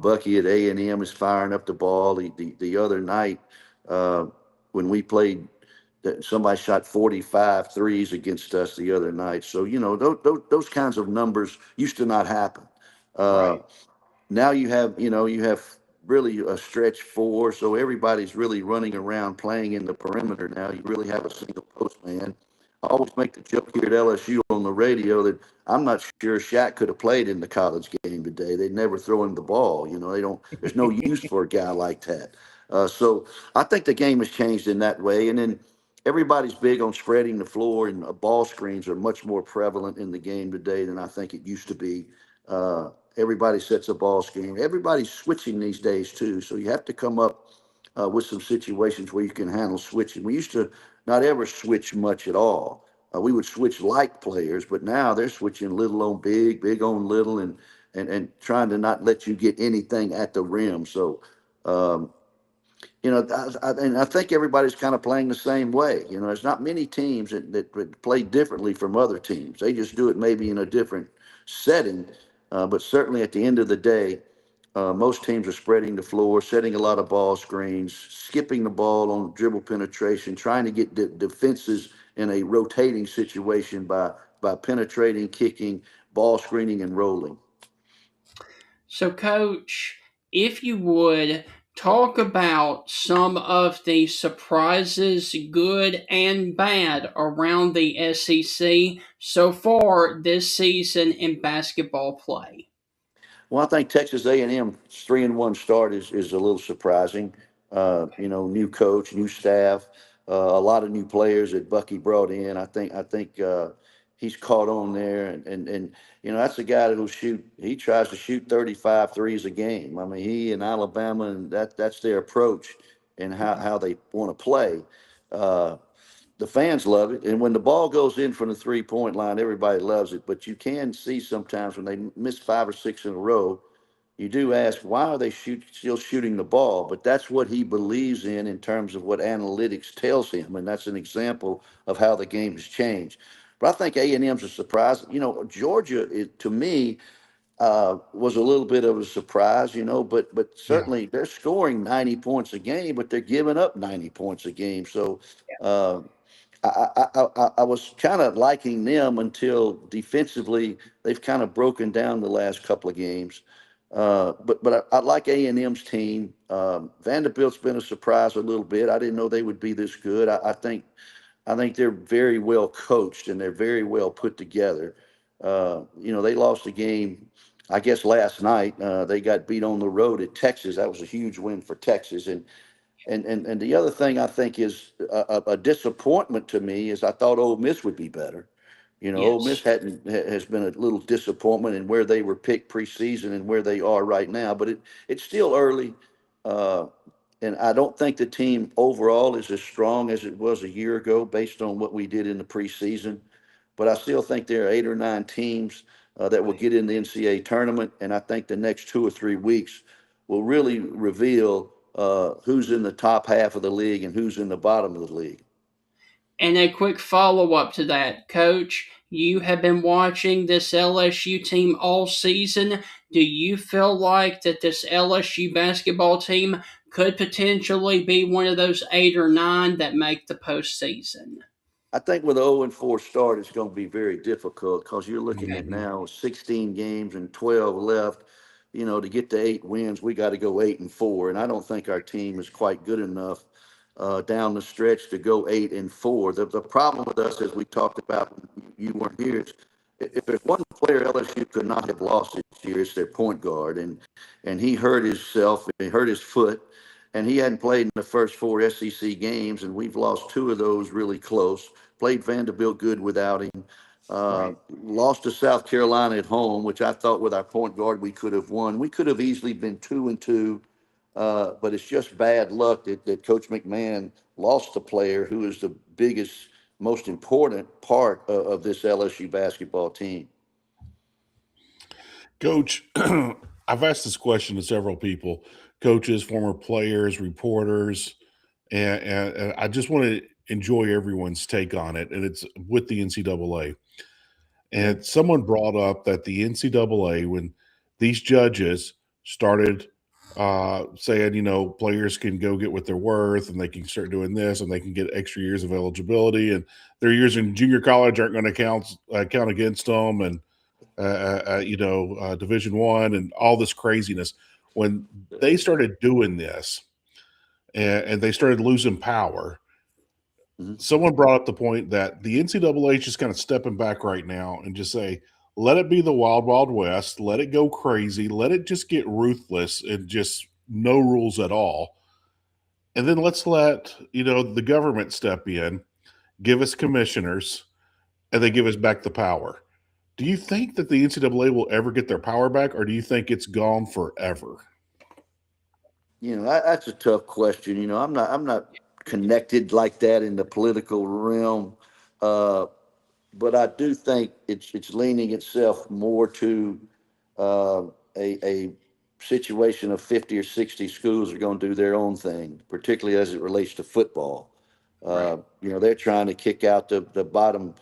Bucky at A&M is firing up the ball. The other night, uh, when we played, somebody shot 45 threes against us the other night. So those kinds of numbers used to not happen. Uh, Right. Now you have really a stretch four, so everybody's really running around playing in the perimeter now. You really have a single post man. I always make the joke here at LSU on the radio that I'm not sure Shaq could have played in the college game today. They'd never throw him the ball. They don't. There's no use for a guy like that. So I think the game has changed in that way, and then everybody's big on spreading the floor, and ball screens are much more prevalent in the game today than I think it used to be. Everybody sets a ball screen. Everybody's switching these days too, so you have to come up with some situations where you can handle switching. We used to not ever switch much at all. We would switch like players, but now they're switching little on big, big on little, and trying to not let you get anything at the rim. So um, and I think everybody's kind of playing the same way. There's not many teams that play differently from other teams. They just do it maybe in a different setting. But certainly at the end of the day, most teams are spreading the floor, setting a lot of ball screens, skipping the ball on dribble penetration, trying to get defenses in a rotating situation by penetrating, kicking, ball screening, and rolling. So, Coach, if you would talk about some of the surprises, good and bad, around the SEC so far this season in basketball play. Well, I think Texas A&M 3-1 start is a little surprising. New coach, new staff, a lot of new players that Bucky brought in. I think he's caught on there, and that's a guy that'll shoot. He tries to shoot 35 threes a game. I mean, he and Alabama, and that's their approach and how they want to play. Uh, the fans love it, and when the ball goes in from the 3-point line, everybody loves it. But you can see sometimes when they miss 5 or 6 in a row, you do ask, why are they still shooting the ball? But that's what he believes in terms of what analytics tells him, and that's an example of how the game has changed. But I think A&M's a surprise. Georgia, to me, was a little bit of a surprise, but Yeah. certainly they're scoring 90 points a game, but they're giving up 90 points a game. So uh, I was kind of liking them until defensively they've kind of broken down the last couple of games. But I like A&M's team. Vanderbilt's been a surprise a little bit. I didn't know they would be this good. I think they're very well coached and they're very well put together. They lost a game, I guess, last night. They got beat on the road at Texas. That was a huge win for Texas. And the other thing I think is a disappointment to me is I thought Ole Miss would be better. Ole Miss Yes. has been a little disappointment in where they were picked preseason and where they are right now. But it's still early, uh, and I don't think the team overall is as strong as it was a year ago based on what we did in the preseason. But I still think there are 8 or 9 teams that will get in the NCAA tournament, and I think the next 2 or 3 weeks will really reveal who's in the top half of the league and who's in the bottom of the league. And a quick follow up to that, Coach. You have been watching this LSU team all season. Do you feel like that this LSU basketball team could potentially be one of those 8 or 9 that make the postseason? I think with an 0-4 start, it's going to be very difficult because you're looking Okay. at now 16 games and 12 left. to get to 8 wins, we got to go 8-4, and I don't think our team is quite good enough down the stretch to go 8-4. The problem with us, as we talked about when you weren't here, is if there's one player LSU could not have lost this year, it's their point guard, and he hurt himself, he hurt his foot, and he hadn't played in the first 4 SEC games, and we've lost 2 of those really close. Played Vanderbilt good without him. Lost to South Carolina at home, which I thought with our point guard we could have won. We could have easily been 2-2, but it's just bad luck that Coach McMahon lost a player who is the biggest, most important part of this LSU basketball team. Coach, I've asked this question to several people, coaches, former players, reporters, and I just want to enjoy everyone's take on it, and it's with the NCAA. And someone brought up that the NCAA, when these judges started saying, players can go get what they're worth and they can start doing this and they can get extra years of eligibility and their years in junior college aren't going to count against them and, Division I and all this craziness. When they started doing this and they started losing power, someone brought up the point that the NCAA is just kind of stepping back right now and just say, let it be the wild, wild west. Let it go crazy. Let it just get ruthless and just no rules at all. And then let's let, the government step in, give us commissioners, and they give us back the power. Do you think that the NCAA will ever get their power back, or do you think it's gone forever? That's a tough question. I'm not connected like that in the political realm. But I do think it's leaning itself more to a situation of 50 or 60 schools are going to do their own thing, particularly as it relates to football. They're trying to kick out the bottom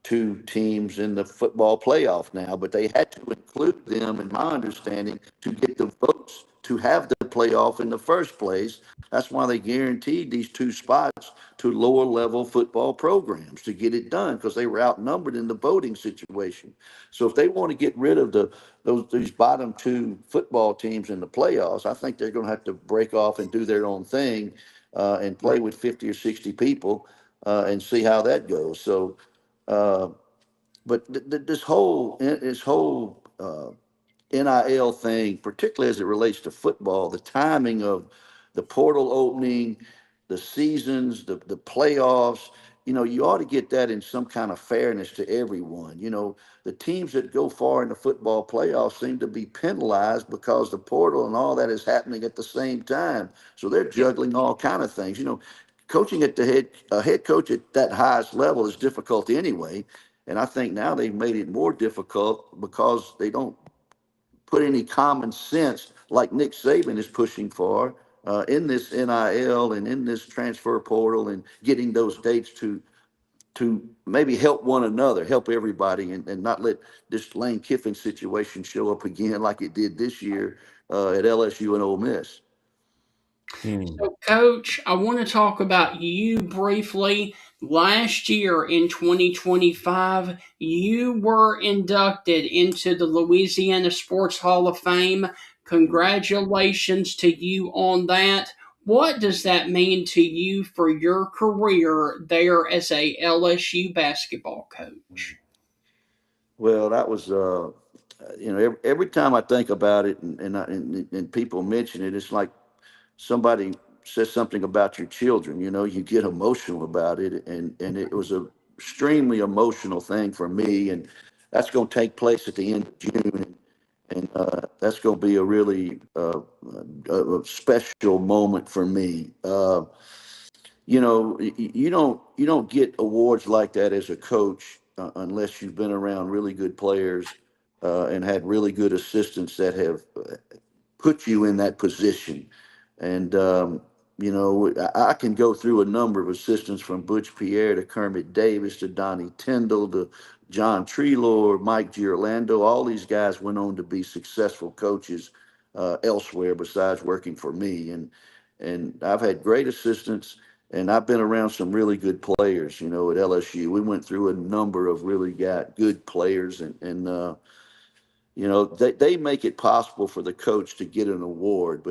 2 teams in the football playoff now, but they had to include them, in my understanding, to get the votes to have the playoff in the first place. That's why they guaranteed these 2 spots to lower level football programs to get it done, because they were outnumbered in the voting situation. So if they want to get rid of these bottom 2 football teams in the playoffs, I think they're going to have to break off and do their own thing and play with 50 or 60 people and see how that goes. So, but this whole NIL thing, particularly as it relates to football, the timing of the portal opening, the seasons, the playoffs, you ought to get that in some kind of fairness to everyone. The teams that go far in the football playoffs seem to be penalized because the portal and all that is happening at the same time. So they're juggling all kind of things. Coaching at a head coach at that highest level is difficult anyway. And I think now they've made it more difficult because they don't put any common sense like Nick Saban is pushing for in this NIL and in this transfer portal and getting those dates to maybe help one another, help everybody, and not let this Lane Kiffin situation show up again like it did this year at LSU and Ole Miss. So, Coach, I want to talk about you briefly. Last year in 2025, you were inducted into the Louisiana Sports Hall of Fame. Congratulations to you on that. What does that mean to you for your career there as a LSU basketball coach? Well, that was, every time I think about it and people mention it, it's like somebody says something about your children, you get emotional about it. And it was a extremely emotional thing for me. And that's going to take place at the end of June. And that's going to be a really a special moment for me. You don't get awards like that as a coach unless you've been around really good players and had really good assistants that have put you in that position. And I can go through a number of assistants from Butch Pierre to Kermit Davis to Donnie Tyndall to John Treelor, Mike Girlando. All these guys went on to be successful coaches elsewhere besides working for me. And I've had great assistants, and I've been around some really good players. At LSU, we went through a number of really good players, and they make it possible for the coach to get an award,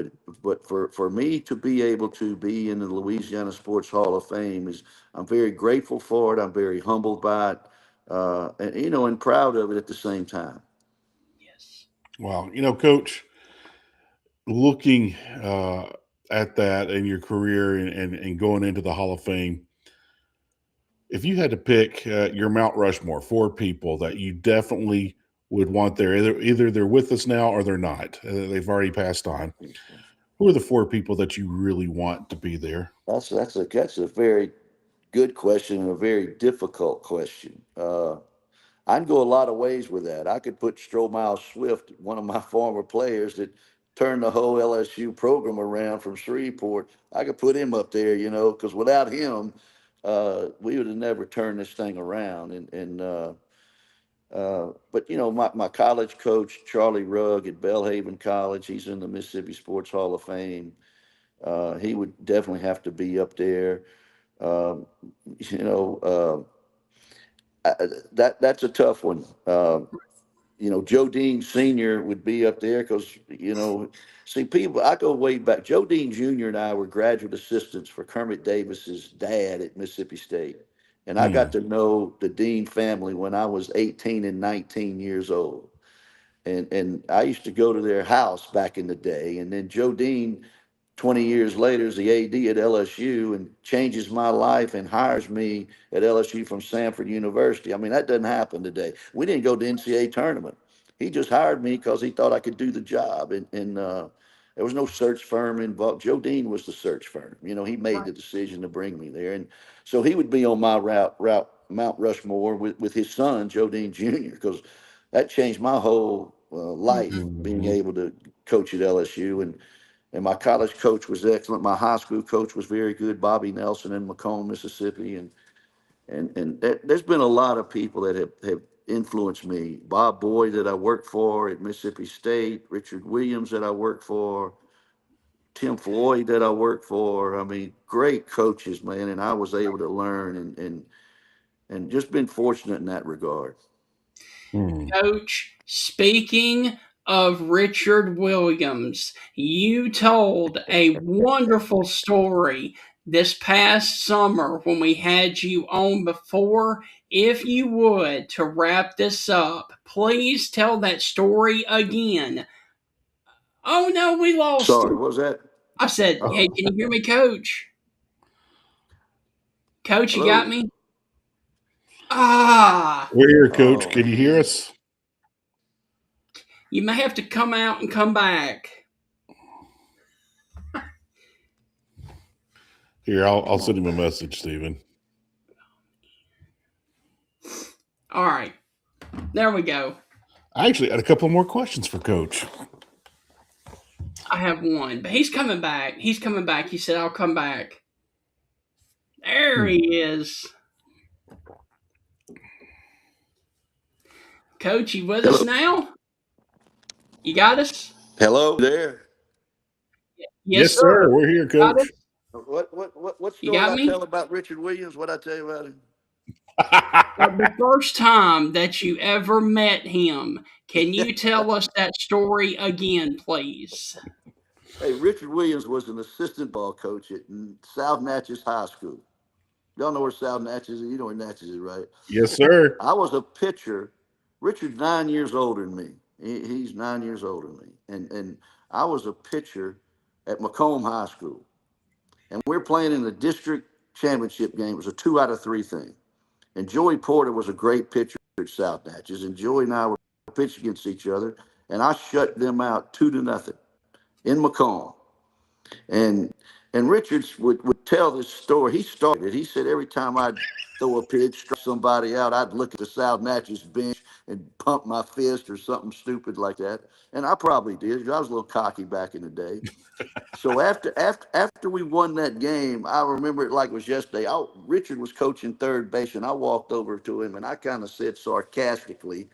but for me to be able to be in the Louisiana Sports Hall of Fame I'm very grateful for it. I'm very humbled by it, and proud of it at the same time. Yes. Well, Coach, looking at that and your career and going into the Hall of Fame, if you had to pick your Mount Rushmore, 4 people that you definitely would want there, either they're with us now or they're not, they've already passed on. Who are the 4 people that you really want to be there? That's a very good question and a very difficult question. I can go a lot of ways with that. I could put Stromile Swift, one of my former players that turned the whole LSU program around from Shreveport. I could put him up there, because without him, we would have never turned this thing around. But my college coach, Charlie Rugg at Belhaven College, he's in the Mississippi Sports Hall of Fame. He would definitely have to be up there. Um, you know, that's a tough one. Joe Dean Sr. would be up there because, see, people, I go way back. Joe Dean Jr. and I were graduate assistants for Kermit Davis's dad at Mississippi State. And I got to know the Dean family when I was 18 and 19 years old. And I used to go to their house back in the day. And then Joe Dean 20 years later is the AD at LSU and changes my life and hires me at LSU from Samford University. I mean, that doesn't happen today. We didn't go to the NCAA tournament. He just hired me because he thought I could do the job. And there was no search firm involved. Joe Dean was the search firm. He made the decision to bring me there. And so he would be on my route Mount Rushmore with his son, Joe Dean Jr., because that changed my whole life, being able to coach at LSU. And my college coach was excellent. My high school coach was very good, Bobby Nelson in Macomb, Mississippi. And there's been a lot of people that have influenced me. Bob Boyd that I worked for at Mississippi State, Richard Williams that I worked for, Tim Floyd that I worked for. I mean, great coaches, man. And I was able to learn and just been fortunate in that regard. Coach, speaking of Richard Williams, you told a wonderful story this past summer when we had you on before. If you would, to wrap this up, please tell that story again. Oh no, we lost Sorry, him. what was that? I said, hey, can you hear me, Coach? Coach, you got Hello? me? Ah. We're here, Coach. Oh, Can you hear us? You may have to come out and come back. Here, I'll send him a message, Stephen. All right. There we go. I actually had a couple more questions for Coach. I have one, but he's coming back. He's coming back. He said, I'll come back. There he is. Coach, you with us now? You got us? hello there. Yes, sir. We're here, Got Coach. us? What You story got I me? tell about Richard Williams? What I tell you about him? The first time that you ever met him, can you tell us that story again, please? Hey, Richard Williams was an assistant ball coach at South Natchez High School. Y'all know where South Natchez is? You know where Natchez is, right? Yes, sir. I was a pitcher. Richard's 9 years older than me. He's 9 years older than me. And I was a pitcher at Macomb High School. And we're playing in the district championship game. It was a 2 out of 3 thing. And Joey Porter was a great pitcher at South Natchez. And Joey and I were pitching against each other. And I shut them out 2-0 in Macomb. And Richards would tell this story. He started it. He said every time I'd throw a pitch, strike somebody out, I'd look at the South Natchez bench and pump my fist or something stupid like that. And I probably did. I was a little cocky back in the day. So after we won that game, I remember it like it was yesterday. Richard was coaching third base, and I walked over to him and I kind of said sarcastically,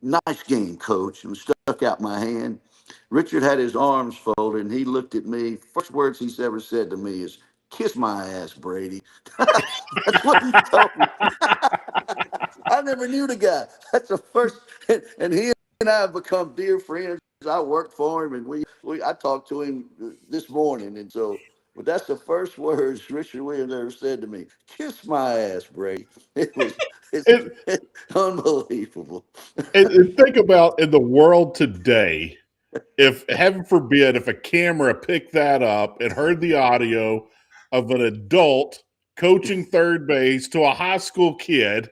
"Nice game, coach," and stuck out my hand. Richard had his arms folded, and he looked at me. First words he's ever said to me is, "Kiss my ass, Brady." That's what he told me. I never knew the guy. That's the first, and he and I have become dear friends. I worked for him, and I talked to him this morning, and so. But that's the first words Richard Williams ever said to me. Kiss my ass, Brady. It's And, unbelievable. and think about in the world today, if heaven forbid, if a camera picked that up and heard the audio of an adult coaching third base to a high school kid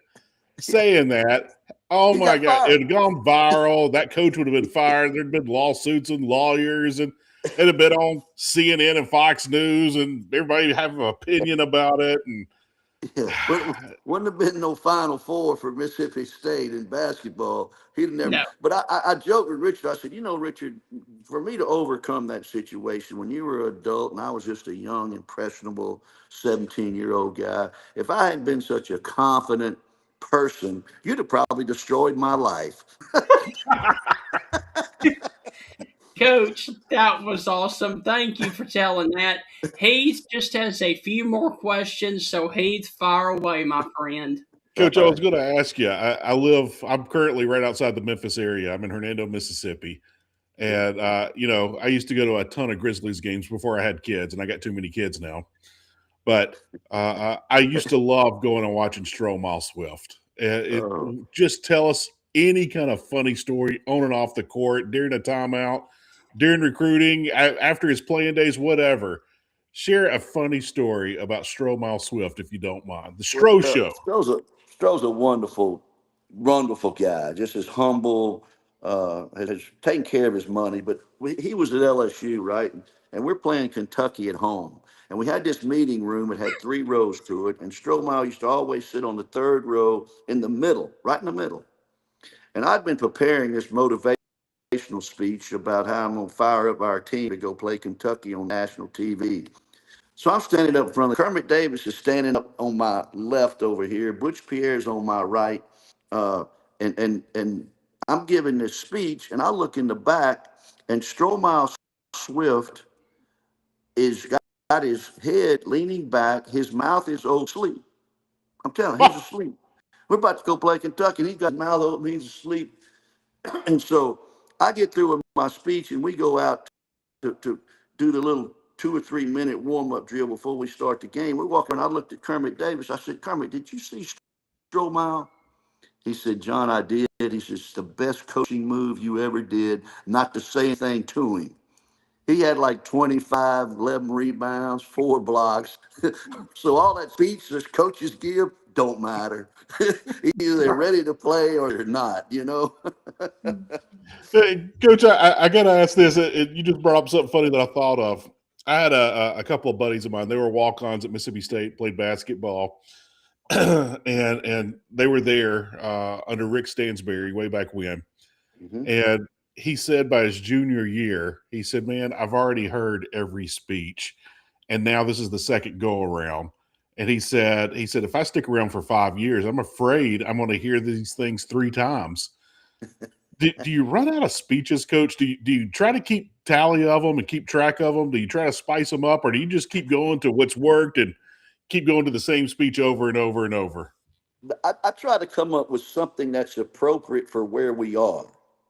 saying that, oh He my got God, fired. it had gone viral. That coach would have been fired. There'd been lawsuits and lawyers, and it'd have been on CNN and Fox News, and everybody have an opinion about it. And Yeah, wouldn't have been no Final Four for Mississippi State in basketball. He'd never. No. But I joked with Richard. I said, Richard, for me to overcome that situation when you were an adult and I was just a young, impressionable 17-year-old guy, if I hadn't been such a confident person, you'd have probably destroyed my life. Coach, that was awesome. Thank you for telling that. Heath just has a few more questions, so Heath, fire away, my friend. Coach, All I right. was going to ask you. I'm currently right outside the Memphis area. I'm in Hernando, Mississippi. And, I used to go to a ton of Grizzlies games before I had kids, and I got too many kids now. But I used to love going and watching Stromile Swift. Oh. Just tell us any kind of funny story on and off the court, during a timeout, during recruiting, after his playing days, whatever. Share a funny story about Stromile Swift, if you don't mind. The Stro Well, Show. Stroh's a wonderful, wonderful guy. Just as humble, has taken care of his money. But he was at LSU, right? And we're playing Kentucky at home. And we had this meeting room. It had 3 rows to it. And Strohmeyer used to always sit on the 3rd row in the middle, right in the middle. And I'd been preparing this motivational speech about how I'm going to fire up our team to go play Kentucky on national TV. So I'm standing up in front of Kermit Davis is standing up on my left over here. Butch Pierre's on my right. Uh, and I'm giving this speech, and I look in the back, and Stromile Swift is got his head leaning back. His mouth is asleep. I'm telling you, he's asleep. We're about to go play Kentucky, and he's got his mouth open. He's asleep. And so I get through with my speech, and we go out to do the little 2 or 3 minute warm up drill before we start the game. We're walking. I looked at Kermit Davis. I said, Kermit, did you see Stromile? He said, John, I did. He said, it's the best coaching move you ever did, not to say anything to him. He had like 25, 11 rebounds, 4 blocks. So all that speech that coaches give don't matter. Either they're ready to play or they're not, Hey, Coach, I got to ask this. You just brought up something funny that I thought of. I had a couple of buddies of mine. They were walk-ons at Mississippi State, played basketball, and they were there under Rick Stansberry way back when. Mm-hmm. And he said by his junior year, he said, man, I've already heard every speech, and now this is the second go-around. And he said, if I stick around for 5 years, I'm afraid I'm going to hear these things 3 times. Do you run out of speeches, Coach? Do you try to keep tally of them and keep track of them? Do you try to spice them up, or do you just keep going to what's worked and keep going to the same speech over and over and over? I try to come up with something that's appropriate for where we are,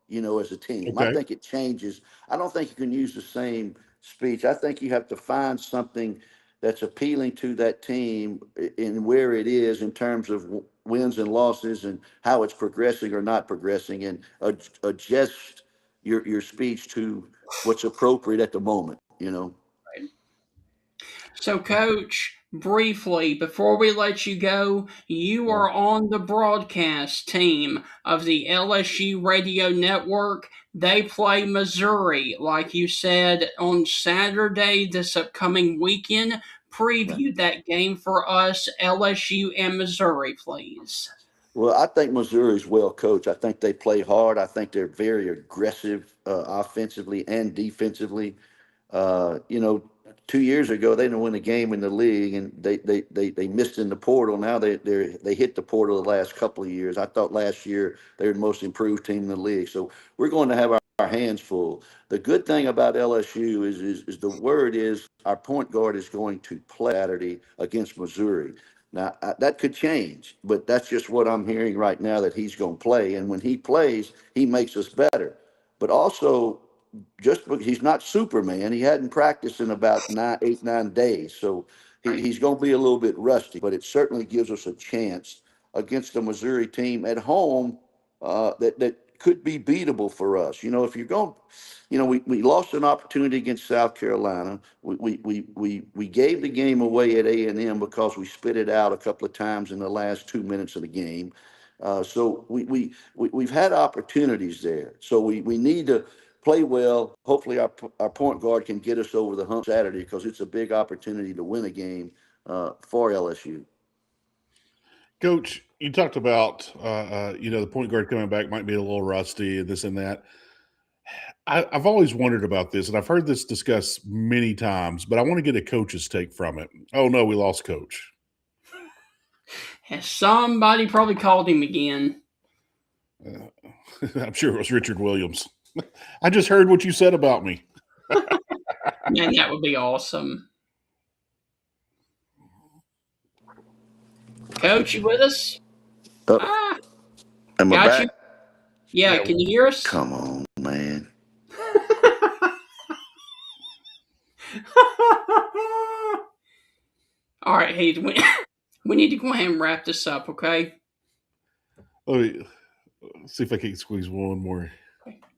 as a team. I Okay. think it changes. I don't think you can use the same speech. I think you have to find something that's appealing to that team in where it is in terms of wins and losses and how it's progressing or not progressing, and adjust your speech to what's appropriate at the moment, Right. So, Coach, briefly, before we let you go, you Yeah. are on the broadcast team of the LSU radio network. They play Missouri, like you said, on Saturday this upcoming weekend. Yeah. Preview that game for us, LSU and Missouri, please. Well, I think Missouri's well coached. I think they play hard. I think they're very aggressive offensively and defensively. Uh, you know, 2 years ago they didn't win a game in the league, and they missed in the portal. Now they hit the portal the last couple of years. I thought last year they were the most improved team in the league. So we're going to have our hands full. The good thing about LSU is the word is our point guard is going to play Saturday against Missouri. Now, that could change, but that's just what I'm hearing right now, that he's going to play. And when he plays, he makes us better. But also, just because he's not Superman, he hadn't practiced in about 8, 9 days. So he's going to be a little bit rusty, but it certainly gives us a chance against a Missouri team at home that could be beatable for us. If you're going, we lost an opportunity against South Carolina. We gave the game away at A&M because we spit it out a couple of times in the last 2 minutes of the game. So we've had opportunities there. So we need to play well. Hopefully our point guard can get us over the hump Saturday, because it's a big opportunity to win a game for LSU. Coach, you talked about the point guard coming back might be a little rusty and this and that. I've always wondered about this, and I've heard this discussed many times, but I want to get a coach's take from it. Oh no, we lost Coach. Has somebody probably called him again? I'm sure it was Richard Williams. I just heard what you said about me. Man, that would be awesome. Coach, you with us? Am I Got back? you? Yeah, can you hear us? Come on, man. All right, Heath, we need to go ahead and wrap this up, okay? Let's see if I can squeeze one more.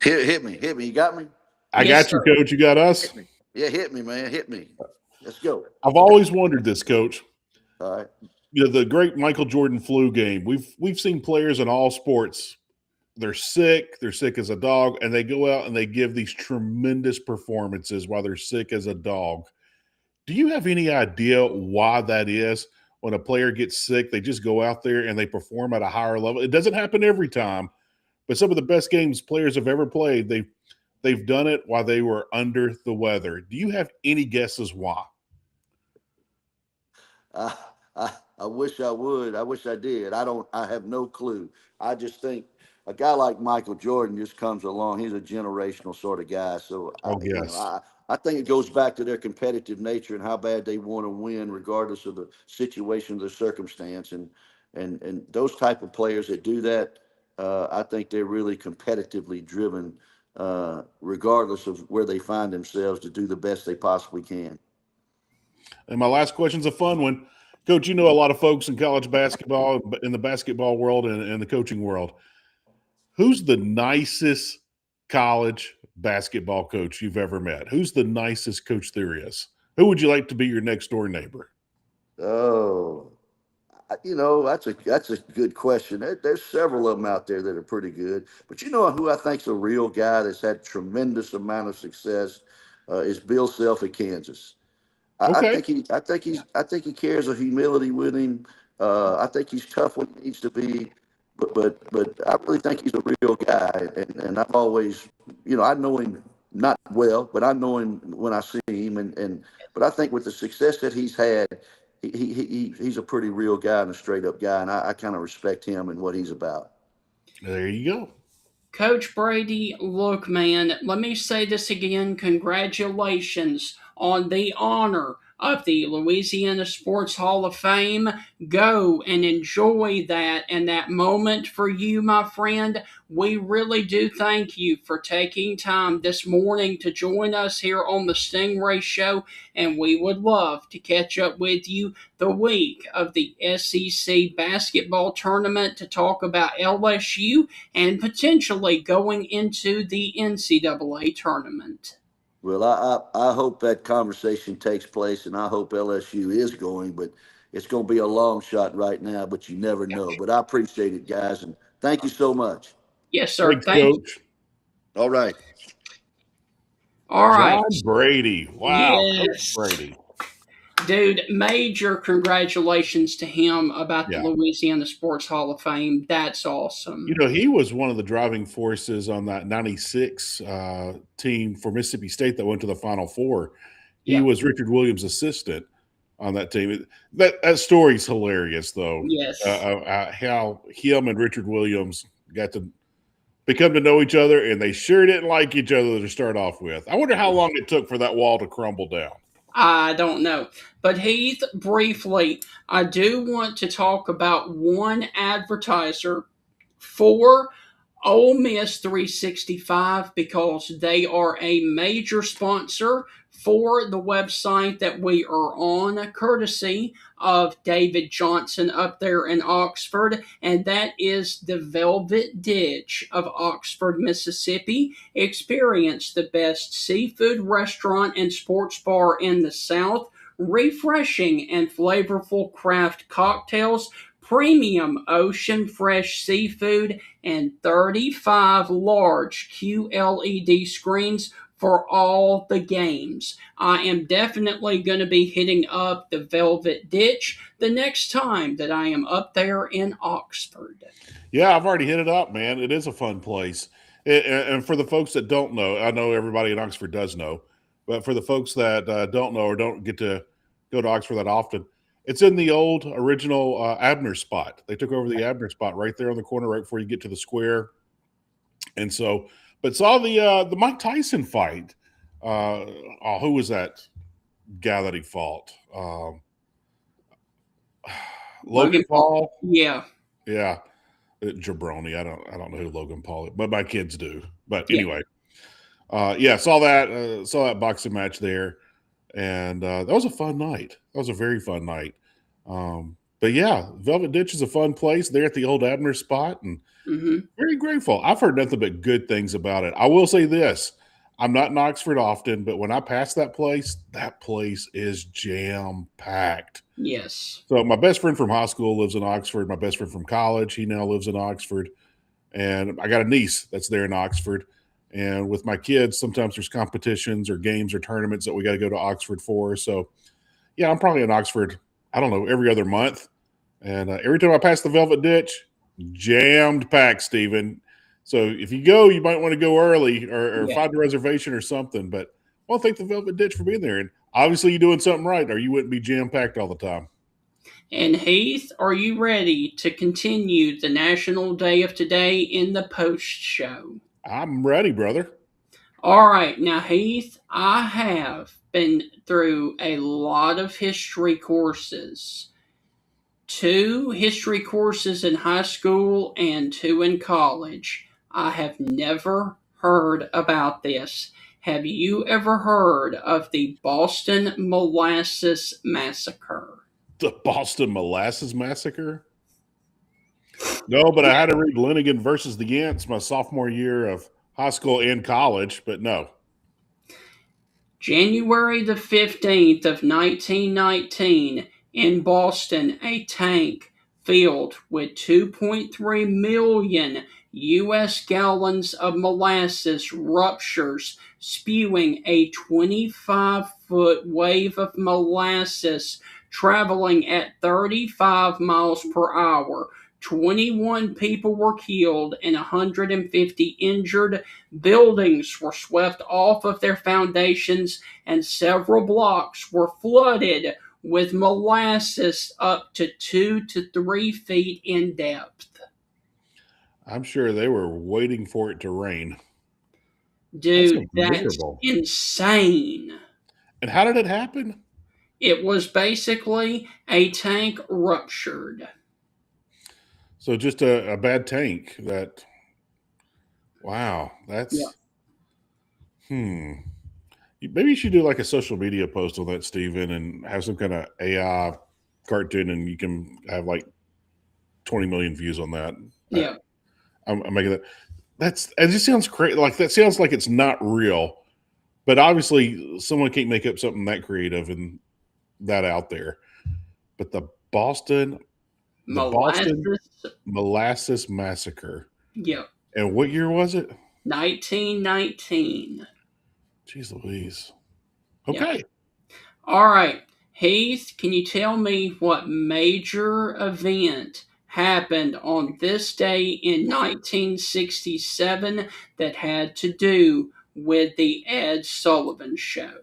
Hit me. You got me? I got you, Coach. You got us? Yeah, hit me, man. Hit me. Let's go. I've always wondered this, Coach. All right. The great Michael Jordan flu game. We've seen players in all sports. They're sick as a dog, and they go out and they give these tremendous performances while they're sick as a dog. Do you have any idea why that is? When a player gets sick, they just go out there and they perform at a higher level. It doesn't happen every time, but some of the best games players have ever played, they've done it while they were under the weather. Do you have any guesses why? I wish I would. I wish I did. I have no clue. I just think a guy like Michael Jordan just comes along. He's a generational sort of guy. So I think it goes back to their competitive nature and how bad they want to win, regardless of the situation, the circumstance, and those type of players that do that. I think they're really competitively driven, regardless of where they find themselves, to do the best they possibly can. And my last question's a fun one. Coach, you know a lot of folks in college basketball, in the basketball world and the coaching world. Who's the nicest college basketball coach you've ever met? Who's the nicest coach there is? Who would you like to be your next door neighbor? Oh, that's a good question. There's several of them out there that are pretty good. But you know who I think's a real guy that's had tremendous amount of success is Bill Self at Kansas. Okay. I think he carries a humility with him. I think he's tough when he needs to be, but I really think he's a real guy. And I've always, I know him not well, but I know him when I see him. But I think with the success that he's had, he's a pretty real guy and a straight up guy, and I kind of respect him and what he's about. There you go. Coach Brady, look, man, let me say this again. Congratulations on the honor of the Louisiana Sports Hall of Fame. Go and enjoy that and that moment for you, my friend. We really do thank you for taking time this morning to join us here on the Stingray Show, and we would love to catch up with you the week of the SEC basketball tournament to talk about LSU and potentially going into the NCAA tournament. Well, I hope that conversation takes place, and I hope LSU is going, but it's going to be a long shot right now, but you never know. But I appreciate it, guys, and thank you so much. Yes, sir. Thanks, Coach. All right. All right. John Brady. Wow. Yes. Coach Brady. Dude, major congratulations to him about the Louisiana Sports Hall of Fame. That's awesome. He was one of the driving forces on that 96 team for Mississippi State that went to the Final Four. He was Richard Williams' assistant on that team. That story's hilarious, though. Yes. How him and Richard Williams got to become to know each other, and they sure didn't like each other to start off with. I wonder how long it took for that wall to crumble down. I don't know. But Heath, briefly, I do want to talk about one advertiser for Ole Miss 365 because they are a major sponsor for the website that we are on, courtesy of David Johnson up there in Oxford, and that is the Velvet Ditch of Oxford, Mississippi. Experience the best seafood restaurant and sports bar in the South, refreshing and flavorful craft cocktails, premium ocean fresh seafood, and 35 large QLED screens for all the games. I am definitely going to be hitting up the Velvet Ditch the next time that I am up there in Oxford. Yeah, I've already hit it up, man. It is a fun place. And for the folks that don't know, I know everybody in Oxford does know, but for the folks that don't know or don't get to go to Oxford that often, it's in the old original Abner spot. They took over the Abner spot right there on the corner, right before you get to the square. And so, but saw the Mike Tyson fight. Who was that guy that he fought? Logan Paul. Yeah. Yeah. Jabroni. I don't know who Logan Paul is, but my kids do. But Yeah. anyway, yeah, saw that boxing match there, and that was a fun night. That was a very fun night. But yeah, Velvet Ditch is a fun place there at the old Abner spot, and very grateful. I've heard nothing but good things about it. I will say this: I'm not in Oxford often, but when I pass that place is jam packed. Yes. So my best friend from high school lives in Oxford. My best friend from college, he now lives in Oxford. And I got a niece that's there in Oxford. And with my kids, sometimes there's competitions or games or tournaments that we got to go to Oxford for. So yeah, I'm probably in Oxford, I don't know, every other month. And every time I pass the Velvet Ditch, jammed packed, Stephen. So if you go, you might want to go early or find a reservation or something. But I want to thank the Velvet Ditch for being there. And obviously you're doing something right, or you wouldn't be jam packed all the time. And Heath, are you ready to continue the National Day of Today in the post show? I'm ready, brother. All right. Now, Heath, I have been through a lot of history courses. 2 history courses in high school and 2 in college. I have never heard about this. Have you ever heard of the Boston Molasses Massacre? The Boston Molasses Massacre? No, but I had to read Lenigan versus the Ants my sophomore year of high school and college, but no. January the 15th of 1919, in Boston, a tank filled with 2.3 million U.S. gallons of molasses ruptures, spewing a 25-foot wave of molasses traveling at 35 miles per hour. 21 people were killed and 150 injured. Buildings were swept off of their foundations, and several blocks were flooded with molasses up to 2 to 3 feet in depth. I'm sure they were waiting for it to rain. Dude, that's miserable. insane. And how did it happen? It was basically a tank ruptured. So just a bad tank that, wow, that's, maybe you should do like a social media post on that, Steven, and have some kind of AI cartoon, and you can have like 20 million views on that. Yeah. I'm making that. It just sounds crazy. Like that sounds like it's not real, but obviously someone can't make up something that creative and that out there. But the Boston Molasses Massacre. Yep. And what year was it? 1919. Jeez Louise. Okay. Yep. All right. Heath, can you tell me what major event happened on this day in 1967 that had to do with the Ed Sullivan Show?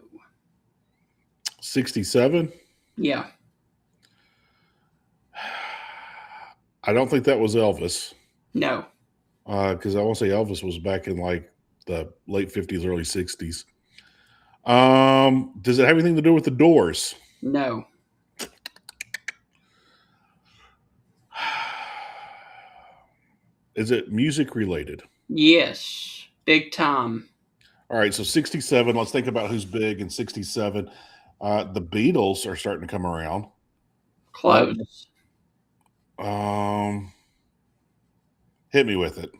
67? Yeah. I don't think that was Elvis. No. Because I want to say Elvis was back in like the late 50s, early 60s. Does it have anything to do with the Doors? No. Is it music related? Yes. Big time. All right, so 67. Let's think about who's big in 67. The Beatles are starting to come around. Close. Hit me with it.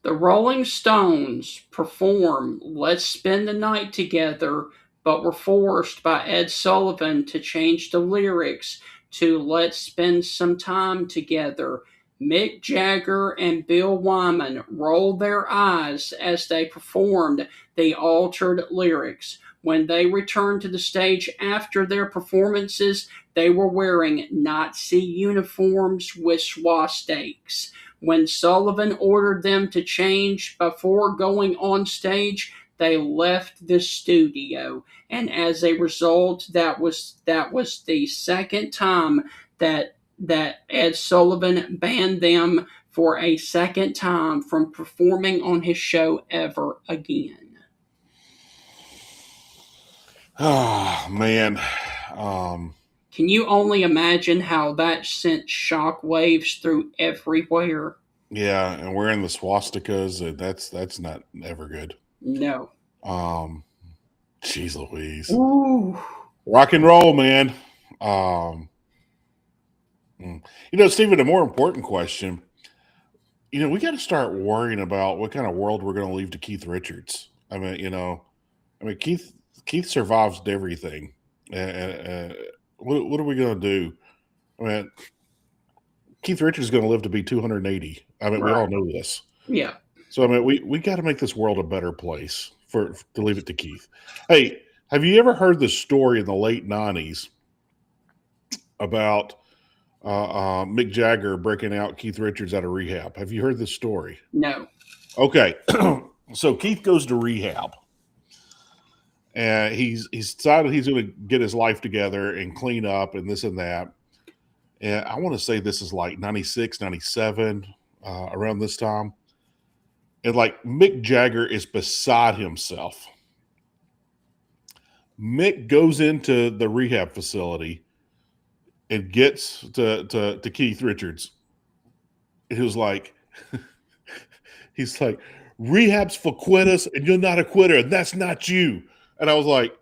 The Rolling Stones perform Let's Spend the Night Together, but were forced by Ed Sullivan to change the lyrics to Let's Spend Some Time Together. Mick Jagger and Bill Wyman rolled their eyes as they performed the altered lyrics. When they returned to the stage after their performances, they were wearing Nazi uniforms with swastikas. When Sullivan ordered them to change before going on stage, they left the studio. And as a result, that was the second time that Ed Sullivan banned them for a second time from performing on his show ever again. Oh man. Can you only imagine how that sent shockwaves through everywhere? Yeah, and wearing the swastikas, that's not ever good. No. Jeez Louise. Ooh. Rock and roll, man. Stephen, a more important question. We got to start worrying about what kind of world we're going to leave to Keith Richards. Keith survives everything. What are we going to do? I mean, Keith Richards is going to live to be 280. I mean, we all know this. Yeah. So, I mean, we got to make this world a better place to leave it to Keith. Hey, have you ever heard the story in the late 90s about Mick Jagger breaking out Keith Richards out of rehab? Have you heard this story? No. Okay. So Keith goes to rehab. And he's decided he's going to get his life together and clean up and this and that. And I want to say this is like 96, 97, around this time. And like Mick Jagger is beside himself. Mick goes into the rehab facility and gets to Keith Richards. It was like, he's like, rehab's for quitters and you're not a quitter. And that's not you. And I was like,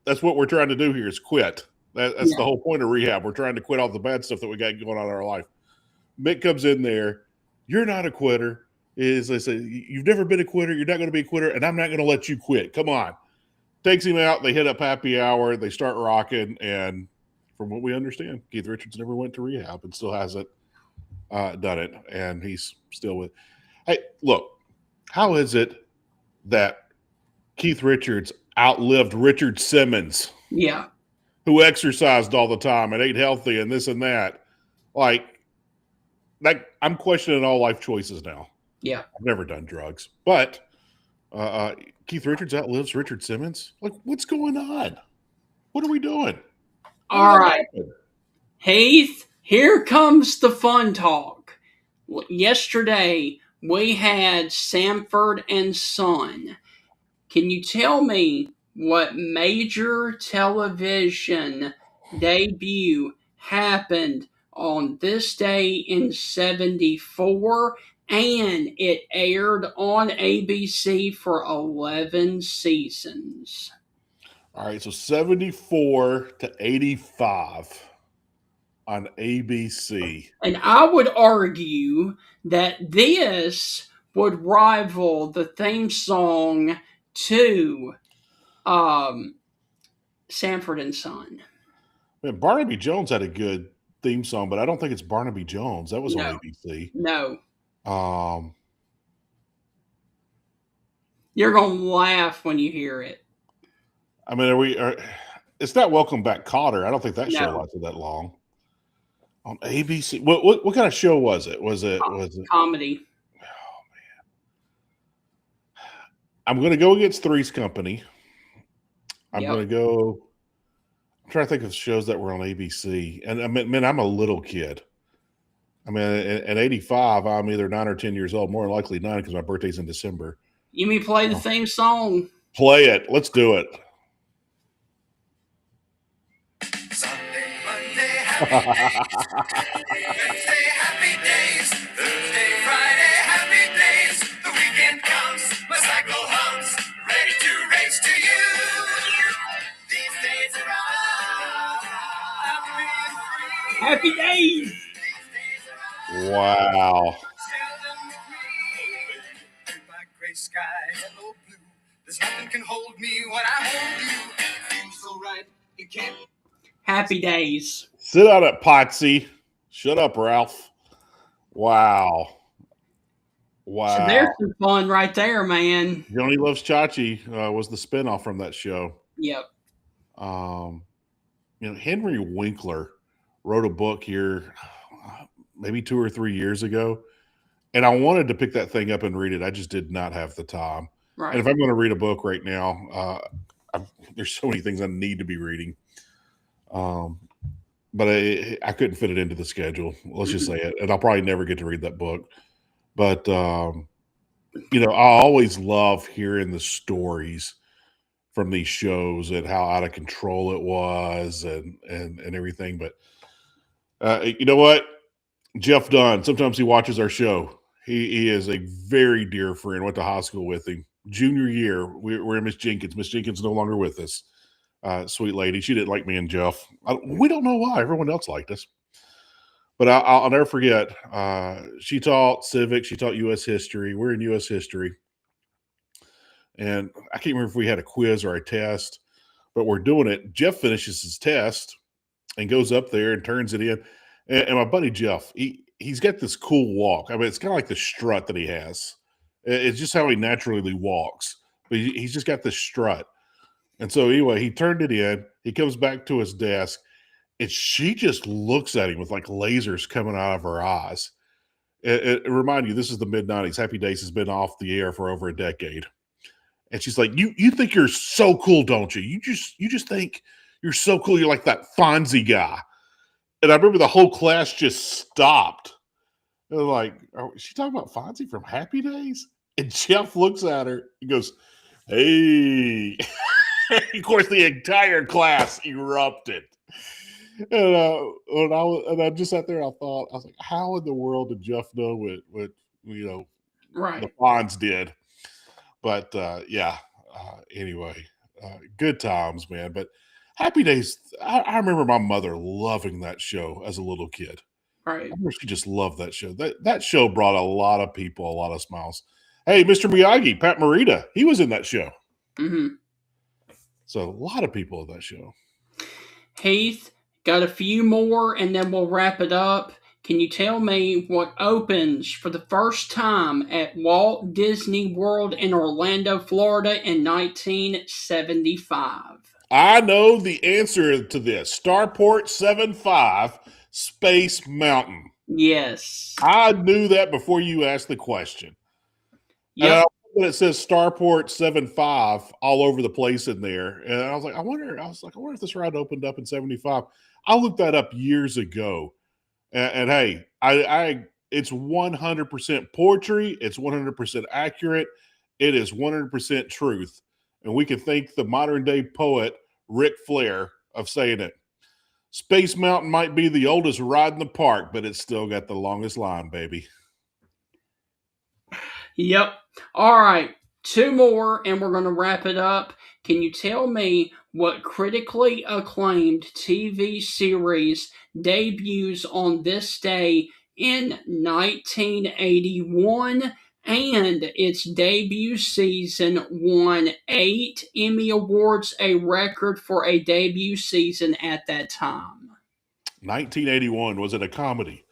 that's what we're trying to do here is quit. That's the whole point of rehab. We're trying to quit all the bad stuff that we got going on in our life. Mick comes in there. You're not a quitter. They say, you've never been a quitter. You're not going to be a quitter. And I'm not going to let you quit. Come on. Takes him out. They hit up happy hour. They start rocking. And from what we understand, Keith Richards never went to rehab and still hasn't done it. And he's still with. Hey, look, how is it that Keith Richards outlived Richard Simmons? Yeah. Who exercised all the time and ate healthy and this and that. Like I'm questioning all life choices now. Yeah. I've never done drugs. But Keith Richards outlives Richard Simmons? Like, what's going on? What are we doing? All right. Heath, here comes the fun talk. Yesterday, we had Sanford and Son. Can you tell me what major television debut happened on this day in 74 and it aired on ABC for 11 seasons? All right, so 74 to 85 on ABC. And I would argue that this would rival the theme song to Sanford and Son. Man, Barnaby Jones had a good theme song, but I don't think it's Barnaby Jones. That was on ABC. No. Um, You're going to laugh when you hear it. I mean, it's not Welcome Back, Kotter. I don't think that show lasted that long. On ABC. What kind of show was it? Was it comedy? Oh man. I'm going to go against Three's Company. I'm trying to think of shows that were on ABC. And I mean, I'm a little kid. I mean, at 85, I'm either 9 or 10 years old. More than likely 9 because my birthday's in December. You mean play the theme song? Play it. Let's do it. Sunday, Monday, happy days. Wednesday, happy days. Thursday, Friday, happy days. The weekend comes, my cycle hums, ready to race to you. These days are all happy and free. Happy days. These days are all Wow. seldom free. Blue by gray sky, hello blue. There's nothing can hold me when I hold you. It feels so right, you can't. Happy days. Sit out at Potsy. Shut up, Ralph. Wow. Wow. So there's some fun right there, man. Johnny Loves Chachi was the spinoff from that show. Yep. Henry Winkler wrote a book here maybe 2 or 3 years ago, and I wanted to pick that thing up and read it. I just did not have the time. Right. And if I'm going to read a book right now, there's so many things I need to be reading. But I couldn't fit it into the schedule. Let's just say it. And I'll probably never get to read that book. But, I always love hearing the stories from these shows and how out of control it was and everything. But you know what? Jeff Dunn, sometimes he watches our show. He is a very dear friend. Went to high school with him. Junior year, we're in Miss Jenkins. Miss Jenkins no longer with us. Sweet lady. She didn't like me and Jeff. We don't know why. Everyone else liked us. But I'll never forget. She taught civics. She taught U.S. history. We're in U.S. history. And I can't remember if we had a quiz or a test, but we're doing it. Jeff finishes his test and goes up there and turns it in. And my buddy Jeff, he's got this cool walk. I mean, it's kind of like the strut that he has. It's just how he naturally walks. But he's just got this strut. And so anyway, he turned it in. He comes back to his desk, and she just looks at him with like lasers coming out of her eyes. It remind you, this is the mid-90s. Happy Days has been off the air for over a decade. And she's like, you think you're so cool, don't you? You just think you're so cool. You're like that Fonzie guy. And I remember the whole class just stopped. They're like, is she talking about Fonzie from Happy Days? And Jeff looks at her and goes, hey. Of course, the entire class erupted. And I just sat there and I was like, how in the world did Jeff know what Right. the Fonz did? But anyway, good times, man. But Happy Days, I remember my mother loving that show as a little kid. Right. I remember she just loved that show. That show brought a lot of people, a lot of smiles. Hey, Mr. Miyagi, Pat Morita, he was in that show. Mm-hmm. So a lot of people in that show. Heath, got a few more and then we'll wrap it up. Can you tell me what opens for the first time at Walt Disney World in Orlando, Florida in 1975? I know the answer to this. Starport 75, Space Mountain. Yes. I knew that before you asked the question. Yep. And it says Starport 75 all over the place in there. And I was like, I wonder if this ride opened up in 75. I looked that up years ago. And hey, it's 100% poetry. It's 100% accurate. It is 100% truth. And we can thank the modern day poet, Ric Flair, of saying it. Space Mountain might be the oldest ride in the park, but it's still got the longest line, baby. Yep. All right. 2 more, and we're going to wrap it up. Can you tell me what critically acclaimed TV series debuts on this day in 1981 and its debut season won 8 Emmy Awards, a record for a debut season at that time? 1981, was it a comedy?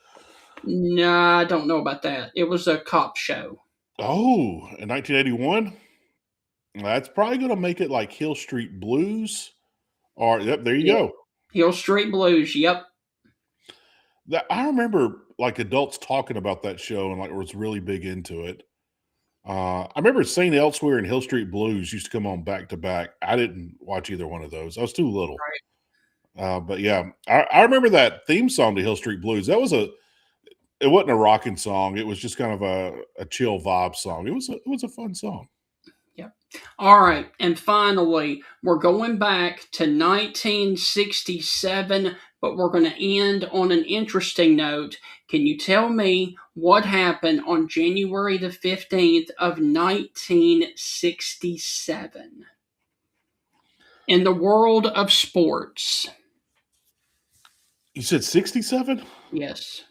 No, I don't know about that. It was a cop show. Oh, in 1981? That's probably going to make it like Hill Street Blues. Or, yep, there you go. Hill Street Blues, yep. I remember like adults talking about that show and like was really big into it. I remember St. Elsewhere and Hill Street Blues used to come on back to back. I didn't watch either one of those. I was too little. Right. But yeah, I remember that theme song to Hill Street Blues. It wasn't a rocking song. It was just kind of a chill vibe song. It was a fun song. Yep. All right, and finally, we're going back to 1967, but we're going to end on an interesting note. Can you tell me what happened on January the 15th of 1967 in the world of sports? You said 67? Yes.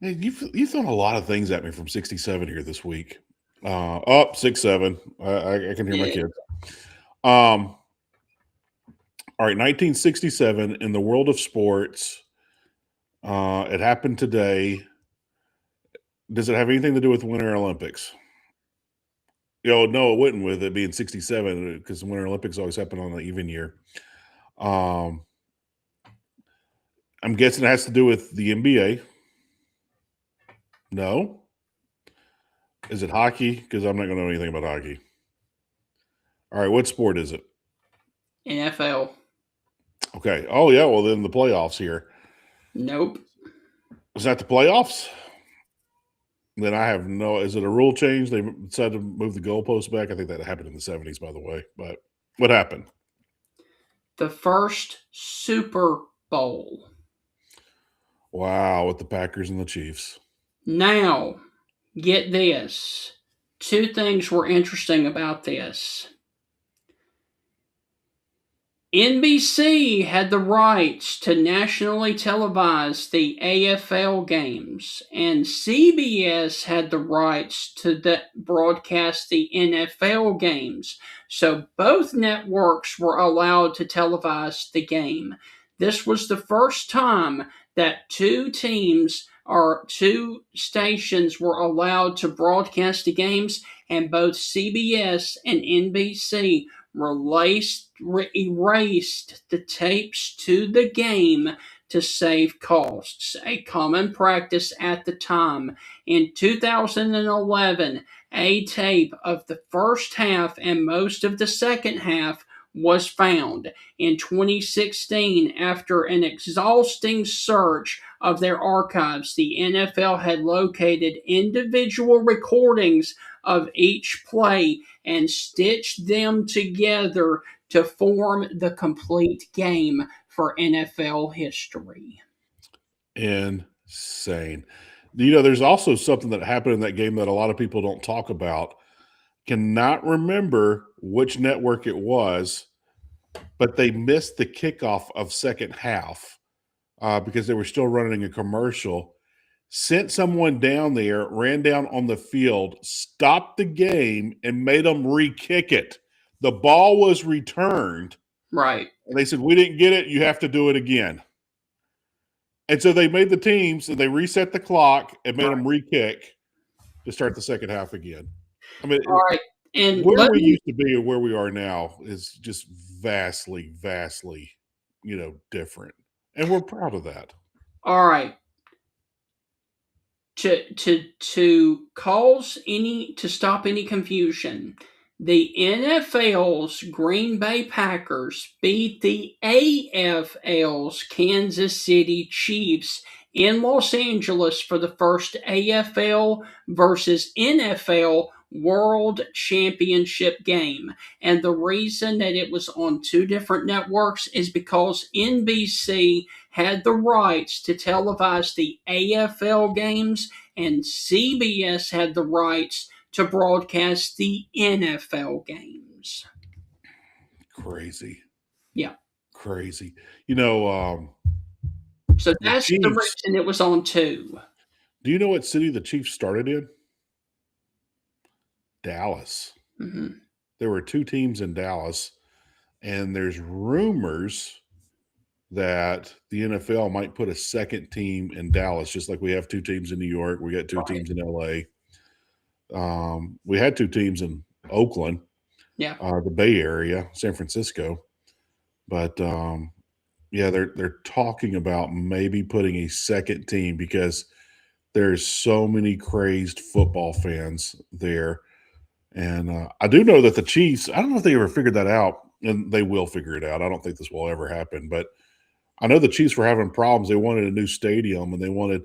Man, you've thrown a lot of things at me from 67 here this week. 6-7. I can hear my Yeah. kids. All right, 1967 in the world of sports. It happened today. Does it have anything to do with Winter Olympics? No, it wouldn't with it being 67 because the Winter Olympics always happen on an even year. I'm guessing it has to do with the NBA. No. Is it hockey? Because I'm not going to know anything about hockey. All right, what sport is it? NFL. Okay. Oh, yeah. Well, then the playoffs here. Nope. Is that the playoffs? Then I have no. Is it a rule change? They decided to move the goalposts back. I think that happened in the 70s, by the way. But what happened? The first Super Bowl. Wow, with the Packers and the Chiefs. Now, get this. Two things were interesting about this. NBC had the rights to nationally televise the AFL games, and CBS had the rights to broadcast the NFL games. So both networks were allowed to televise the game. This was the first time that two teams or two stations were allowed to broadcast the games, and both CBS and NBC erased the tapes to the game to save costs, a common practice at the time. In 2011, a tape of the first half and most of the second half was found. In 2016, after an exhausting search of their archives, the NFL had located individual recordings of each play and stitched them together to form the complete game for NFL history. Insane. There's also something that happened in that game that a lot of people don't talk about. Cannot remember which network it was, but they missed the kickoff of second half because they were still running a commercial. Sent someone down there, ran down on the field, stopped the game, and made them re-kick it. The ball was returned. Right. And they said, we didn't get it. You have to do it again. And so they made the teams, and they reset the clock and made them re-kick to start the second half again. I mean, all right. And where we used to be and where we are now is just vastly, vastly, different. And we're proud of that. All right. To stop any confusion, the NFL's Green Bay Packers beat the AFL's Kansas City Chiefs in Los Angeles for the first AFL versus NFL World Championship game. And the reason that it was on two different networks is because NBC had the rights to televise the AFL games, and CBS had the rights to broadcast the NFL games. Crazy. Yeah. Crazy. So that's the reason it was on two. Do you know what city the Chiefs started in? Dallas. Mm-hmm. There were two teams in Dallas, and there's rumors that the NFL might put a second team in Dallas, just like we have two teams in New York. We got two teams in LA. We had two teams in Oakland, the Bay Area, San Francisco. But they're talking about maybe putting a second team because there's so many crazed football fans there. And I do know that the Chiefs, I don't know if they ever figured that out, and they will figure it out. I don't think this will ever happen, but I know the Chiefs were having problems. They wanted a new stadium, and they wanted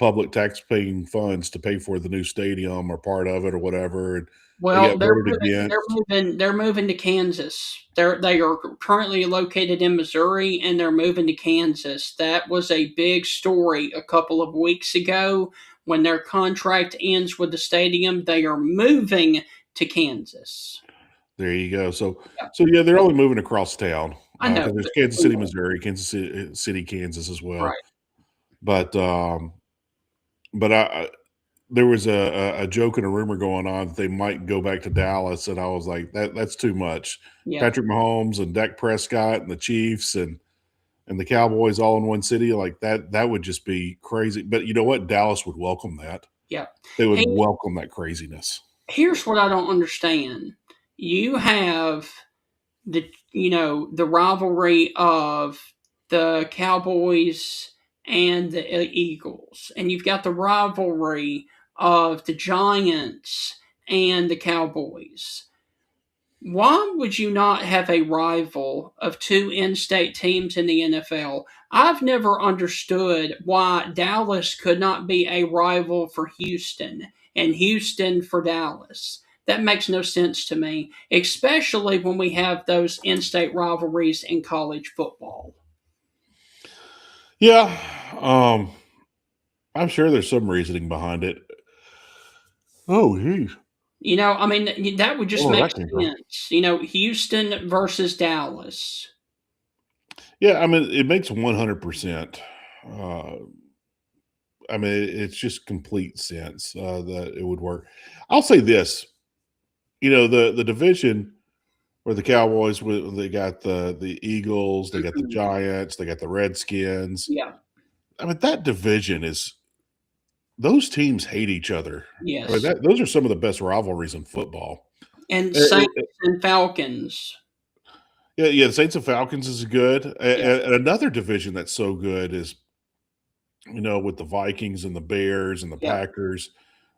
public tax-paying funds to pay for the new stadium or part of it or whatever, and they Well, got voted against. they're moving to Kansas. They are currently located in Missouri, and they're moving to Kansas. That was a big story a couple of weeks ago. When their contract ends with the stadium, they are moving to Kansas. There you go. Yeah, So yeah, they're only moving across town I know. because there's Kansas City, Missouri, Kansas City, Kansas as well. Right. But I there was a joke and a rumor going on that they might go back to Dallas, and I was like, that's too much. Yeah. Patrick Mahomes and Dak Prescott and the Chiefs and the Cowboys all in one city, like that would just be crazy. But you know what? Dallas would welcome that. Yeah. They would Hey, welcome that craziness. here's what I don't understand. You have the rivalry of the Cowboys and the Eagles, and you've got the rivalry of the Giants and the Cowboys. Why would you not have a rival of two in-state teams in the NFL? I've never understood why Dallas could not be a rival for Houston and Houston for Dallas. That makes no sense to me, especially when we have those in-state rivalries in college football. Yeah, I'm sure there's some reasoning behind it. Oh, geez. I mean, that would just Oh, make that came from. sense. Houston versus Dallas. Yeah, I mean, it makes 100%. Uh, I mean, it's just complete sense that it would work. I'll say this, the division where the Cowboys, they got the Eagles, they got the Mhm. Giants, they got the Redskins. Yeah. I mean, that division is those teams hate each other. I mean, Yes. those are some of the best rivalries in football. And Eh, Saints eh, and Falcons. yeah, the Saints and Falcons is good. Yeah. And another division that's so good is, with the Vikings and the Bears and the Yeah. Packers.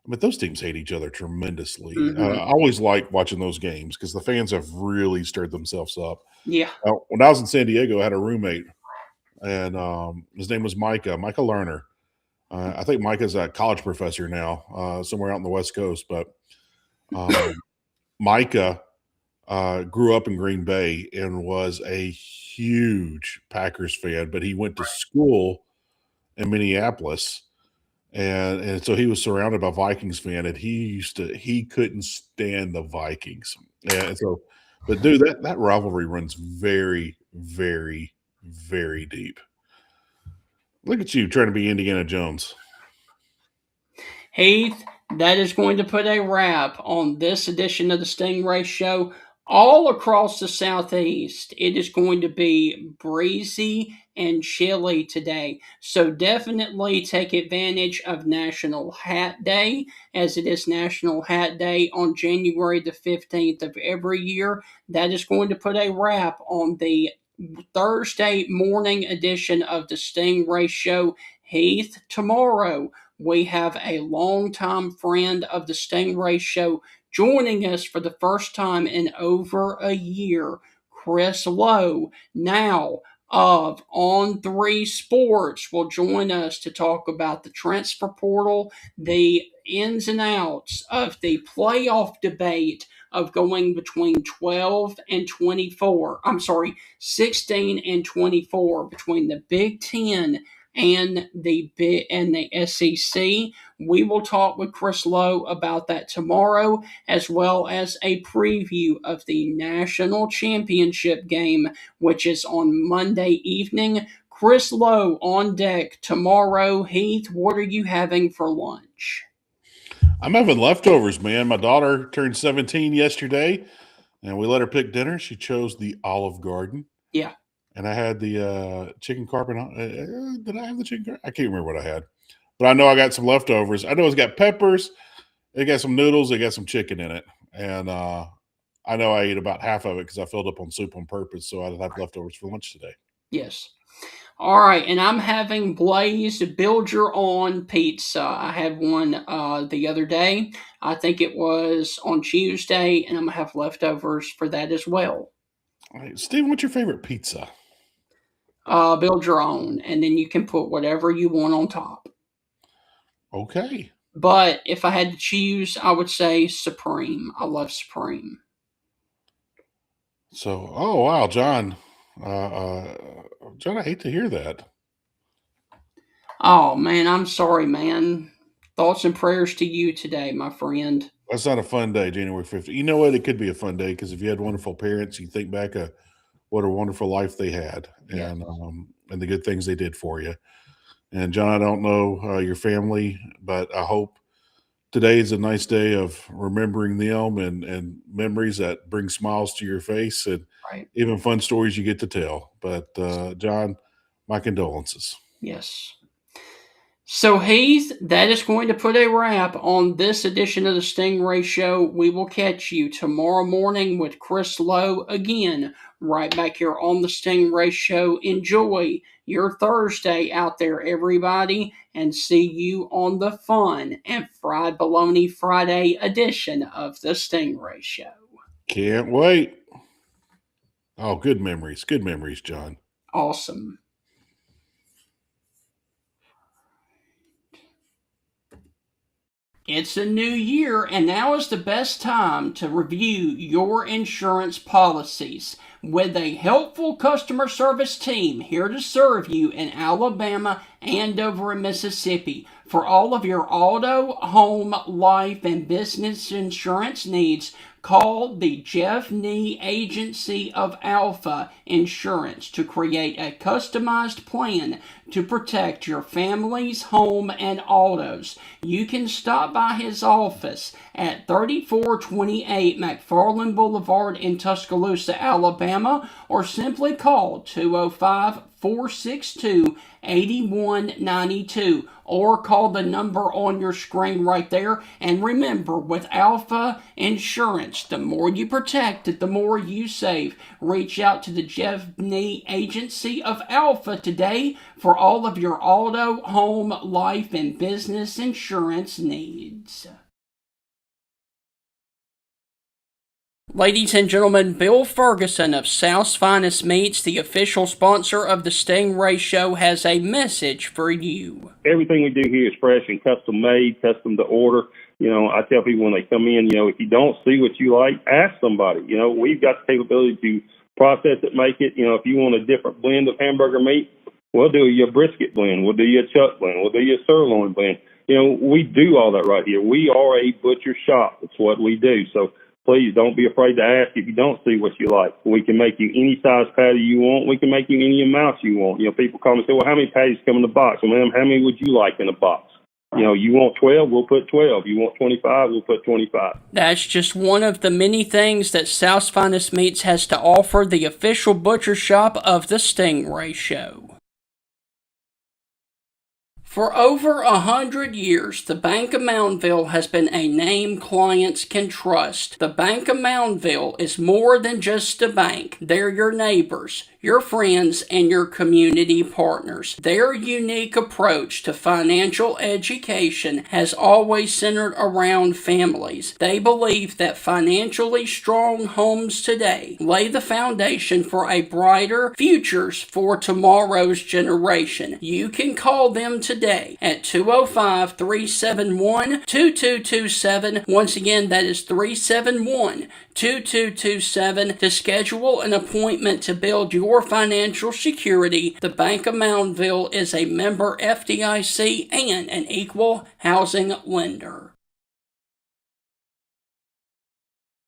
I mean, those teams hate each other tremendously. Mhm. I always like watching those games because the fans have really stirred themselves up. Yeah. When I was in San Diego, I had a roommate, and his name was Micah Lerner. I think Micah's a college professor now, somewhere out on the West Coast. But Micah grew up in Green Bay and was a huge Packers fan, but he went to school in Minneapolis. And so he was surrounded by Vikings fan, and he couldn't stand the Vikings. And so, but dude, that rivalry runs very, very, very deep. Look at you trying to be Indiana Jones. Heath, that is going to put a wrap on this edition of the Stingray Show. All across the Southeast, it is going to be breezy and chilly today. So definitely take advantage of National Hat Day, as it is National Hat Day on January the 15th of every year. That is going to put a wrap on the Thursday morning edition of the Stingray Show. Heath, tomorrow we have a longtime friend of the Stingray Show joining us for the first time in over a year, Chris Lowe, now of On 3 Sports, will join us to talk about the transfer portal, the ins and outs of the playoff debate of going between 12 and 24. I'm sorry, 16 and 24 between the Big Ten and the SEC. We will talk with Chris Lowe about that tomorrow, as well as a preview of the national championship game, which is on Monday evening. Chris Lowe on deck tomorrow. Heath, what are you having for lunch? I'm having leftovers, man. My daughter turned 17 yesterday, and we let her pick dinner. She chose the Olive Garden. Yeah. And I had the chicken carbonara. Did I have the chicken? I can't remember what I had, but I know I got some leftovers. I know it's got peppers. It got some noodles. It got some chicken in it, and I know I ate about half of it because I filled up on soup on purpose, so I'd have leftovers for lunch today. Yes. All right, and I'm having Blaze Build Your Own Pizza. I had one the other day. I think it was on Tuesday, and I'm gonna have leftovers for that as well. All right, Steve, what's your favorite pizza? Build your own, and then you can put whatever you want on top. Okay. But if I had to choose, I would say Supreme. I love Supreme. So, oh wow, John. John, I hate to hear that. Oh man, I'm sorry, man. Thoughts and prayers to you today, my friend. That's not a fun day, January 5th. You know what? It could be a fun day because if you had wonderful parents, you think back what a wonderful life they had, Yeah. and the good things they did for you. And John, I don't know your family, but I hope today is a nice day of remembering them and memories that bring smiles to your face and Right. even fun stories you get to tell. But John, my condolences. Yes. So, Heath, that is going to put a wrap on this edition of the Stingray Show. We will catch you tomorrow morning with Chris Lowe again, right back here on the Stingray Show. Enjoy your Thursday out there, everybody, and see you on the fun and Fried Bologna Friday edition of the Stingray Show. Can't wait. Oh, good memories. Good memories, John. Awesome. It's a new year, and now is the best time to review your insurance policies. With a helpful customer service team here to serve you in Alabama and over in Mississippi for all of your auto, home, life, and business insurance needs, call the Jeff Nee Agency of Alpha Insurance to create a customized plan to protect your family's home and autos. You can stop by his office at 3428 McFarland Boulevard in Tuscaloosa, Alabama, or simply call 205-462-8192 or call the number on your screen right there. And remember, with Alpha Insurance, the more you protect it, the more you save. Reach out to the Jeff Nee Agency of Alpha today for all of your auto, home, life, and business insurance needs. Ladies and gentlemen, Bill Ferguson of South's Finest Meats, the official sponsor of the Stingray Show, has a message for you. Everything we do here is fresh and custom made, custom to order. I tell people when they come in, if you don't see what you like, ask somebody. We've got the capability to process it, make it. If you want a different blend of hamburger meat, we'll do your brisket blend. We'll do your chuck blend. We'll do your sirloin blend. We do all that right here. We are a butcher shop. That's what we do. So please don't be afraid to ask if you don't see what you like. We can make you any size patty you want. We can make you any amount you want. People call me and say, well, how many patties come in the box? Well, ma'am, how many would you like in a box? You want 12, we'll put 12. You want 25, we'll put 25. That's just one of the many things that South's Finest Meats has to offer, the official butcher shop of the Stingray Show. For over 100 years, the Bank of Moundville has been a name clients can trust. The Bank of Moundville is more than just a bank. They're your neighbors, your friends, and your community partners. Their unique approach to financial education has always centered around families. They believe that financially strong homes today lay the foundation for a brighter futures for tomorrow's generation. You can call them today at 205-371-2227. Once again, that is 371-2227 to schedule an appointment to build your financial security. The Bank of Moundville is a member FDIC and an equal housing lender.